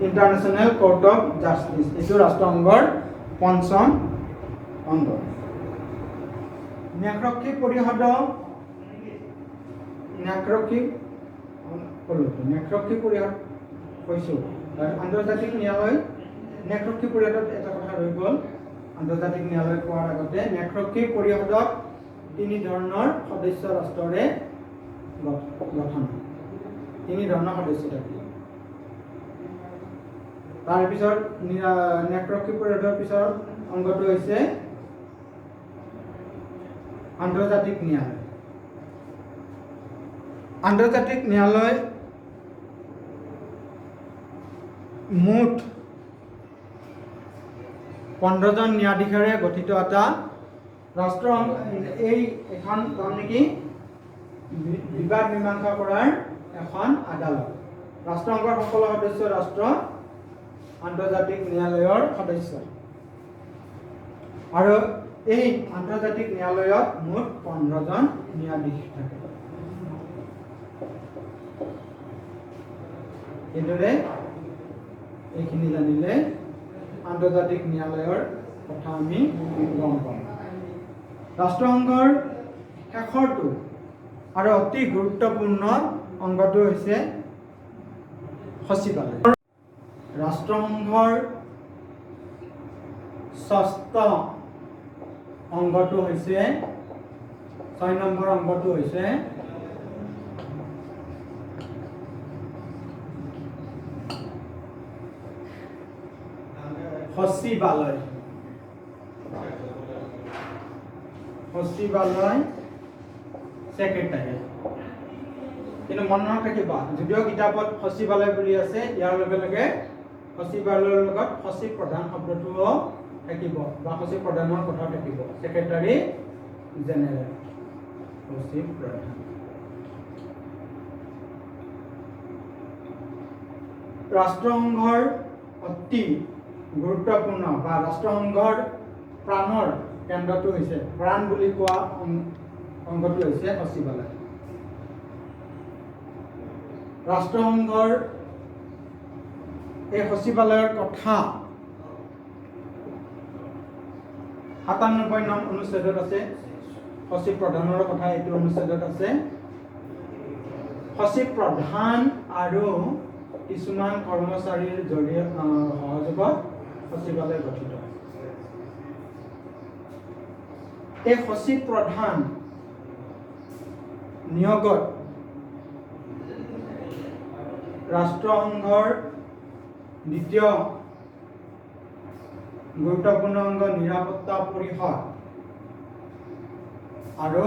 ইণ্টাৰনেশ্যনেল কোৰ্ট অফ জাষ্টিচ। এইটো ৰাষ্ট্ৰসংঘৰ 5ম অংগ। ন্যায়ৰক্ষী পৰিষদ, ন্যায়ৰক্ষী পৰিষদ কৈছোঁ। আন্তৰ্জাতিক ন্যায়ালয়, ন্যায়ৰক্ষী পৰিষদত এটা কথা ৰৈ গ'ল। আন্তৰ্জাতিক ন্যায়ালয় কোৱাৰ আগতে ন্যায়ৰক্ষী পৰিষদত 3 ধৰণৰ সদস্য ৰাষ্ট্ৰৰে গঠন। 3 ধৰণৰ সদস্য থাকে। তাৰপিছত ন্যায়ৰক্ষী পৰিষদৰ পিছৰ অংগটো হৈছে আন্তৰ্জাতিক ন্যায়ালয়। আন্তৰ্জাতিক ন্যায়ালয় মুঠ 15জন ন্যায়াধীশেৰে গঠিত এটা ৰাষ্ট্ৰসংঘ। এইখন নেকি বিবাদ মীমাংসা কৰাৰ এখন আদালত। ৰাষ্ট্ৰসংঘৰ সকলো সদস্য ৰাষ্ট্ৰ আন্তৰ্জাতিক ন্যায়ালয়ৰ সদস্য, আৰু এই আন্তৰ্জাতিক ন্যায়ালয়ত মুঠ 15জন ন্যায়াধীশ থাকে। এইদৰে এইখিনি জানিলে আন্তৰ্জাতিক ন্যায়ালয়ৰ কথা আমি গম পাম। ৰাষ্ট্ৰসংঘৰ শেষৰটো আৰু অতি গুৰুত্বপূৰ্ণ অংগটো হৈছে সচিবালয়। ৰাষ্ট্ৰসংঘৰ ষষ্ঠ অংগটো হৈছে 6 নম্বৰ অংগটো হৈছে সচিবালয়। সচিবালয় সেক্ৰেটাৰী। কিন্তু মনত ৰাখিবা, যদিও কিতাপত সচিবালয় বুলি আছে, ইয়াৰ লগে লগে সচিবালয়ৰ লগত সচিব প্ৰধান শব্দটোও থাকিব বা সচিব প্ৰধানৰ কথা থাকিব। সেক্ৰেটাৰী জেনেৰেল, সচিব প্ৰধান। ৰাষ্ট্ৰসংঘৰ অতি গুৰুত্বপূৰ্ণ বা ৰাষ্ট্ৰসংঘৰ প্ৰাণৰ কেন্দ্ৰটো হৈছে, প্ৰাণ বুলি কোৱা অংগটো হৈছে সচিবালয়। ৰাষ্ট্ৰসংঘৰ এই সচিবালয়ৰ কথা 97 নং অনুচ্ছেদত আছে। সচিব প্ৰধানৰ কথা এইটো অনুচ্ছেদত আছে। সচিব প্ৰধান আৰু কিছুমান কৰ্মচাৰীৰ সহযোগত সচিবালয় গঠিত। এই সচিব প্ৰধান নিয়োগত ৰাষ্ট্ৰসংঘৰ দ্বিতীয় গুৰুত্বপূৰ্ণ অংগ নিৰাপত্তা পৰিষদ আৰু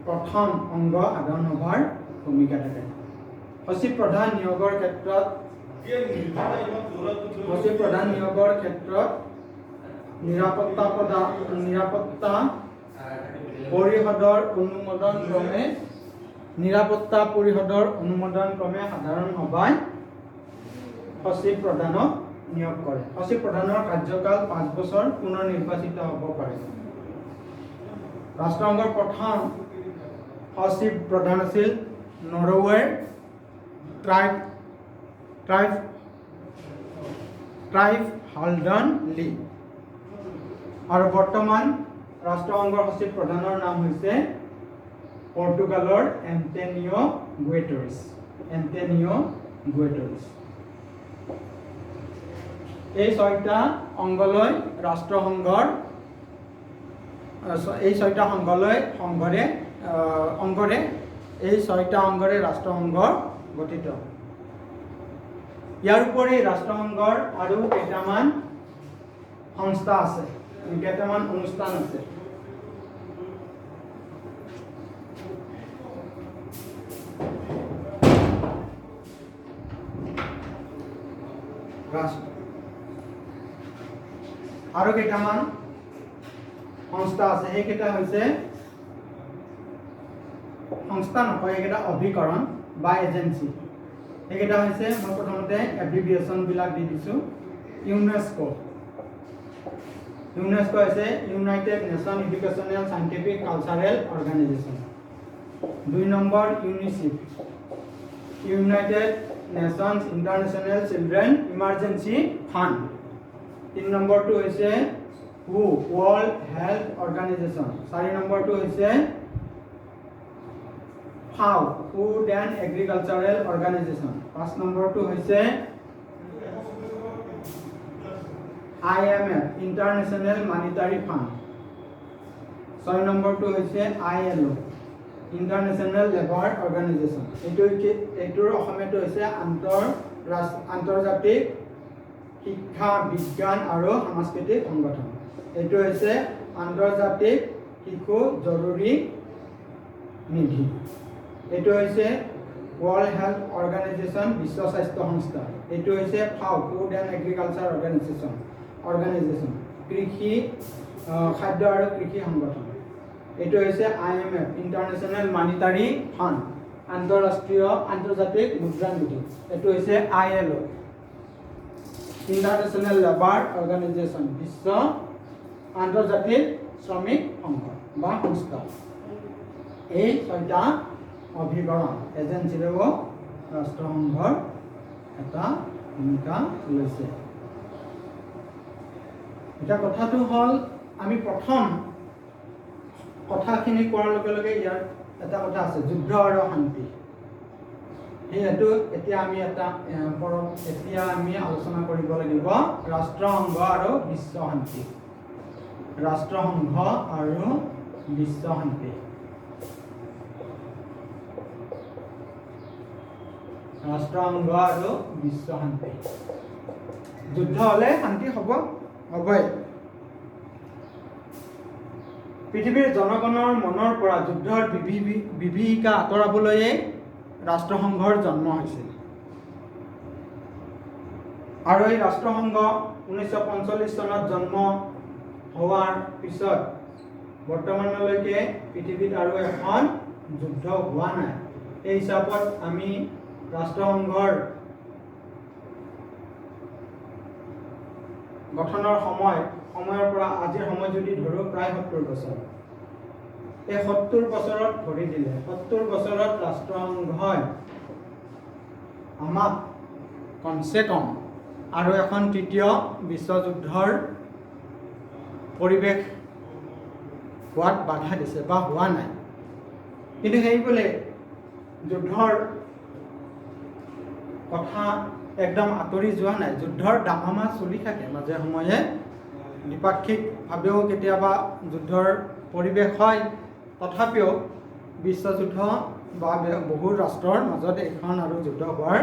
প্ৰথম অংগ সাধাৰণ সভাৰ ভূমিকা থাকে। সচিব প্ৰধান নিয়োগৰ ক্ষেত্ৰত নিৰাপত্তা পৰিষদৰ অনুমোদন ক্ৰমে সাধাৰণ সভাই সচিব প্ৰধানক নিয়োগ কৰে। সচিব প্ৰধানৰ কাৰ্যকাল 5 বছৰ, পুনৰ নিৰ্বাচিত হ'ব পাৰে। ৰাষ্ট্ৰসংঘৰ প্ৰথম সচিব প্ৰধান আছিল নৰৱেৰ ট্ৰাইভ হাল্ডন লি। আৰু বৰ্তমান ৰাষ্ট্ৰসংঘৰ সচিব প্ৰধানৰ নাম হৈছে পৰ্তুগালৰ এণ্টনিঅ গুটেৰেছ। এই 6টা অংগলৈ ৰাষ্ট্ৰসংঘৰ অংগৰে ৰাষ্ট্ৰসংঘ গঠিত। ইয়াৰ উপৰি ৰাষ্ট্ৰসংঘৰ আৰু কেইটামান সংস্থা আছে, কেইটামান অনুষ্ঠান আছে। আৰু কেইটামান সংস্থা আছে, সেইকেইটা হৈছে সংস্থা নকয়, এইকেইটা অভিকৰণ বা এজেঞ্চি। সেইকেইটা হৈছে, মই প্ৰথমতে এব্ৰিভিয়েশ্যন বিলাক দি দিছোঁ। ইউনেস্কো হৈছে United Nation Educational Scientific Cultural Organization. 2 number UNICEF, United Nations International Children Emergency Fund. 3 নম্বৰটো হৈছে ৱৰ্ল্ড হেল্থ অৰ্গেনাইজেশ্যন। 4 নম্বৰটো হৈছে FAO, food and agricultural organisation. 5 নম্বৰটো হৈছে IMF, ইণ্টাৰনেশ্যনেল মানিটাৰী ফাণ্ড। 6 নম্বৰটো হৈছে ILO, ইণ্টাৰনেশ্যনেল লেবাৰ অৰ্গেনাইজেশ্যন। এইটোৰ অসমীয়াটো হৈছে আন্তৰ্জাতিক শিক্ষা, বিজ্ঞান আৰু সাংস্কৃতিক সংগঠন। এইটো হৈছে আন্তৰ্জাতিক শিশু জৰুৰী নিধি। এইটো হৈছে ৱৰ্ল্ড হেল্থ অৰ্গেনাইজেশ্যন, বিশ্ব স্বাস্থ্য সংস্থা। এইটো হৈছে FAO, food and agriculture organisation, কৃষি, খাদ্য আৰু কৃষি সংগঠন। এইটো হৈছে IMF, ইণ্টাৰনেশ্যনেল মানিটাৰী ফাণ্ড, আন্তৰ্জাতিক মুদ্ৰা নিধি। এইটো হৈছে ILO, ইণ্টাৰনেশ্যনেল লেবাৰ অৰ্গেনাইজেশ্যন, বিশ্ব আন্তৰ্জাতিক শ্ৰমিক সংঘ বা সংস্থা। এই 6টা অভিকৰণ এজেঞ্চিৰেও ৰাষ্ট্ৰসংঘৰ এটা ভূমিকা লৈছে। এতিয়া কথাটো হ'ল, আমি প্ৰথম কথাখিনি কোৱাৰ লগে লগে ইয়াৰ এটা কথা আছে যুদ্ধ আৰু শান্তি। সেহেতু এতিয়া আমি আলোচনা কৰিব লাগিব ৰাষ্ট্ৰসংঘ আৰু বিশ্ব শান্তি। ৰাষ্ট্ৰসংঘ আৰু বিশ্ব শান্তি। ৰাষ্ট্ৰসংঘ আৰু বিশ্ব শান্তি। যুদ্ধ হ'লে শান্তি হ'বই। পৃথিৱীৰ জনগণৰ মনৰ পৰা যুদ্ধৰ বিভীষিকা আঁতৰাবলৈয়ে ৰাষ্ট্ৰসংঘৰ জন্ম হৈছিল। আৰু এই ৰাষ্ট্ৰসংঘ 1945 চনত জন্ম হোৱাৰ পিছত বৰ্তমানলৈকে পৃথিৱীত আৰু এখন যুদ্ধ হোৱা নাই। এই হিচাপত আমি ৰাষ্ট্ৰসংঘৰ গঠনৰ সময়ৰ পৰা আজিৰ সময় যদি ধৰোঁ প্ৰায় 70 বছৰ। এই 70 বছৰত ধৰি দিলে 70 বছৰত ৰাষ্ট্ৰসংঘই আমাক কমচে কম আৰু এখন তৃতীয় বিশ্বযুদ্ধৰ পৰিৱেশ হোৱাত বাধা দিছে বা হোৱা নাই। কিন্তু সেই বোলে যুদ্ধৰ কথা একদম আঁতৰি যোৱা নাই। যুদ্ধৰ দামামা চলি থাকে মাজে সময়ে। দ্বিপাক্ষিকভাৱেও কেতিয়াবা যুদ্ধৰ পৰিৱেশ হয়। তথাপিও বিশ্বযুদ্ধ বা বহু ৰাষ্ট্ৰৰ মাজত এখন আৰু যুদ্ধ হোৱাৰ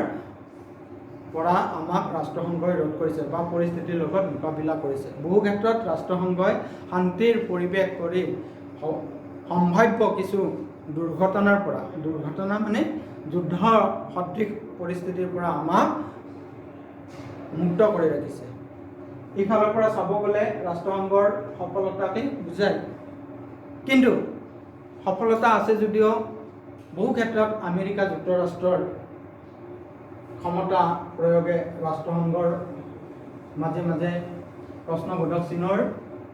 পৰা আমাক ৰাষ্ট্ৰসংঘই ৰোধ কৰিছে বা পৰিস্থিতিৰ লগত মোকাবিলা কৰিছে। বহু ক্ষেত্ৰত ৰাষ্ট্ৰসংঘই শান্তিৰ পৰিৱেশ কৰি সম্ভাৱ্য কিছু দুৰ্ঘটনা মানে যুদ্ধ সদৃশ পৰিস্থিতিৰ পৰা আমাক মুক্ত কৰি ৰাখিছে। ইফালৰ পৰা চাব গ'লে ৰাষ্ট্ৰসংঘৰ সফলতাকে বুজায়। কিন্তু সফলতা আছে যদিও বহু ক্ষেত্ৰত আমেৰিকা যুক্তৰাষ্ট্ৰৰ ক্ষমতা প্ৰয়োগে ৰাষ্ট্ৰসংঘৰ মাজে মাজে প্ৰশ্নবোধক চিনৰ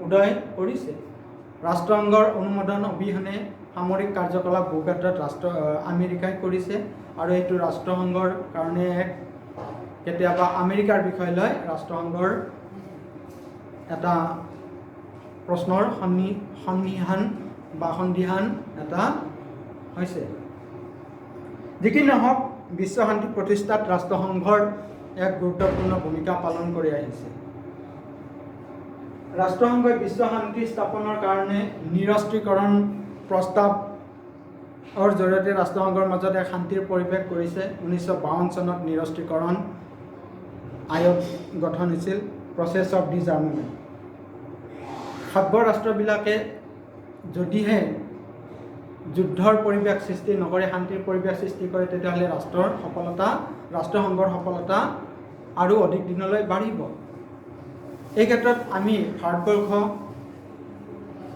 উদয় কৰিছে। ৰাষ্ট্ৰসংঘৰ অনুমোদন অবিহনে সামৰিক কাৰ্যকলাপ বহু ক্ষেত্ৰত আমেৰিকাই কৰিছে। আৰু এইটো ৰাষ্ট্ৰসংঘৰ কাৰণে কেতিয়াবা আমেৰিকাৰ বিষয় লৈ ৰাষ্ট্ৰসংঘৰ এটা প্ৰশ্নৰ সন্দিহান এটা হৈছে। যি কি নহওক বিশ্ব শান্তি প্ৰতিষ্ঠাত ৰাষ্ট্ৰসংঘৰ এক গুৰুত্বপূৰ্ণ ভূমিকা পালন কৰি আহিছে। ৰাষ্ট্ৰসংঘই বিশ্ব শান্তি স্থাপনৰ কাৰণে নিৰস্ত্ৰীকৰণ প্ৰস্তাৱৰ জৰিয়তে ৰাষ্ট্ৰসংঘৰ মাজত এক শান্তিৰ পৰিৱেশ কৰিছে। 1952 চনত নিৰস্ত্ৰীকৰণ আয়োগ গঠন হৈছিল, প্ৰচেছ অফ ডিজআৰ্মমেণ্ট। সভ্য ৰাষ্ট্ৰবিলাকে যদিহে যুদ্ধৰ পৰিৱেশ সৃষ্টি নকৰে, শান্তিৰ পৰিৱেশ সৃষ্টি কৰে, তেতিয়াহ'লে ৰাষ্ট্ৰসংঘৰ সফলতা আৰু অধিক দিনলৈ বাঢ়িব। এই ক্ষেত্ৰত আমি ভাৰতবৰ্ষ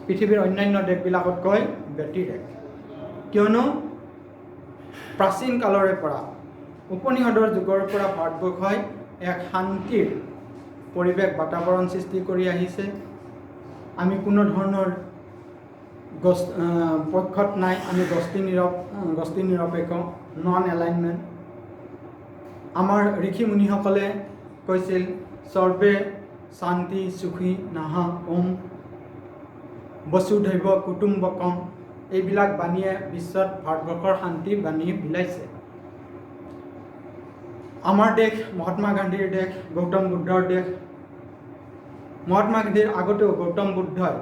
পৃথিৱীৰ অন্যান্য দেশবিলাকতকৈ ব্যতিৰেক। কিয়নো প্ৰাচীন কালৰে পৰা উপনিষদৰ যুগৰ পৰা ভাৰতবৰ্ষই এক শান্তিৰ পৰিৱেশ বাতাবৰণ সৃষ্টি কৰি আহিছে। আমি কোনো ধৰণৰ পক্ষত নাই। আমি গোষ্ঠী নিৰপেক্ষ, নন এলাইনমেণ্ট। আমাৰ ঋষি মুনিসকলে কৈছিল সৰ্বে শান্তি সুখী নাহা ওম বসুধৈৱ কুটুম্বকম। এইবিলাক বাণীয়ে বিশ্বত ভাৰতবৰ্ষৰ শান্তি বাণী বিলাইছে। আমাৰ দেশ মহাত্মা গান্ধীৰ দেশ, গৌতম বুদ্ধৰ দেশ। মহাত্মা গান্ধীৰ আগতেও গৌতম বুদ্ধই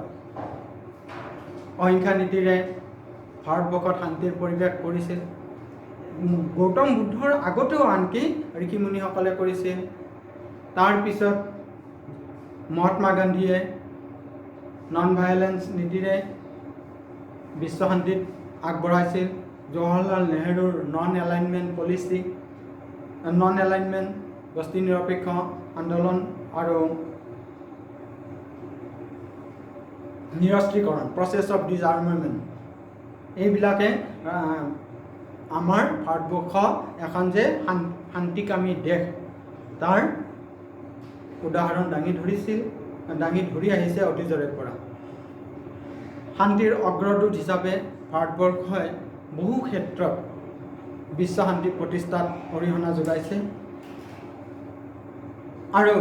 অহিংসা নীতিৰে ভাৰতবৰ্ষত শান্তিৰ পৰিৱেশ কৰিছিল। গৌতম বুদ্ধৰ আগতেও আনকি ঋষি মুনিসকলে কৰিছিল। তাৰপিছত মহাত্মা গান্ধীয়ে নন ভায়লেন্স নীতিৰে বিশ্ব শান্তিত আগবঢ়াইছিল। জৱাহৰলাল নেহৰুৰ নন এলাইনমেণ্ট গোষ্ঠী নিৰপেক্ষ আন্দোলন আৰু নিৰস্ত্ৰীকৰণ প্ৰচেছ অফ ডিজআৰ্মমেণ্ট, এইবিলাকে আমাৰ ভাৰতবৰ্ষ এখন যে শান্তিকামী দেশ তাৰ উদাহৰণ দাঙি ধৰি আহিছে অতীজৰে পৰা। শান্তিৰ অগ্ৰদূত হিচাপে ভাৰতবৰ্ষই বহু ক্ষেত্ৰত বিশ্ব শান্তি প্ৰতিষ্ঠাত অৰিহণা যোগাইছে। আৰু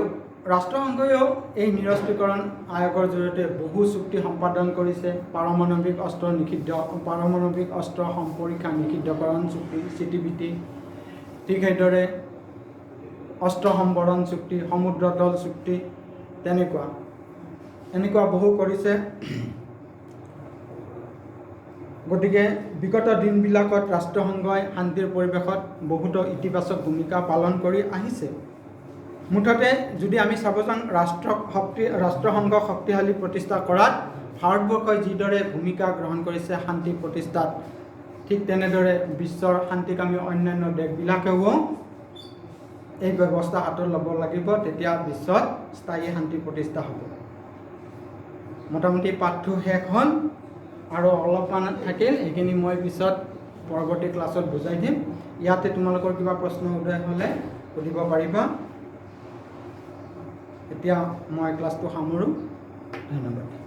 ৰাষ্ট্ৰসংঘইও এই নিৰস্ত্ৰীকৰণ আয়োগৰ জৰিয়তে বহু চুক্তি সম্পাদন কৰিছে। পাৰমাণৱিক অস্ত্ৰ সম্পৰীক্ষা নিষিদ্ধকৰণ চুক্তি CTBT, ঠিক সেইদৰে অস্ত্ৰ সম্বৰণ চুক্তি, সমুদ্ৰতল চুক্তি, এনেকুৱা বহু কৰিছে। গতিকে বিগত দিনবিলাকত ৰাষ্ট্ৰসংঘই শান্তিৰ পৰিৱেশত বহুতো ইতিবাচক ভূমিকা পালন কৰি আহিছে। মুঠতে যদি আমি চাব যাওঁ ৰাষ্ট্ৰসংঘ শক্তিশালী প্ৰতিষ্ঠা কৰাত ভাৰতবৰ্ষই যিদৰে ভূমিকা গ্ৰহণ কৰিছে শান্তি প্ৰতিষ্ঠাত, ঠিক তেনেদৰে বিশ্বৰ শান্তিকামী অন্যান্য দেশবিলাকেও এই ব্যৱস্থা হাতত ল'ব লাগিব। তেতিয়া বিশ্বত স্থায়ী শান্তি প্ৰতিষ্ঠা হ'ব। মোটামুটি পাঠটো শেষ হ'ল আৰু অলপমান থাকিল, সেইখিনি মই পিছত পৰৱৰ্তী ক্লাছত বুজাই দিম। ইয়াতে তোমালোকৰ কিবা প্ৰশ্ন উদয় হ'লে সুধিব পাৰিবা। এতিয়া মই ক্লাছটো সামৰোঁ। ধন্যবাদ।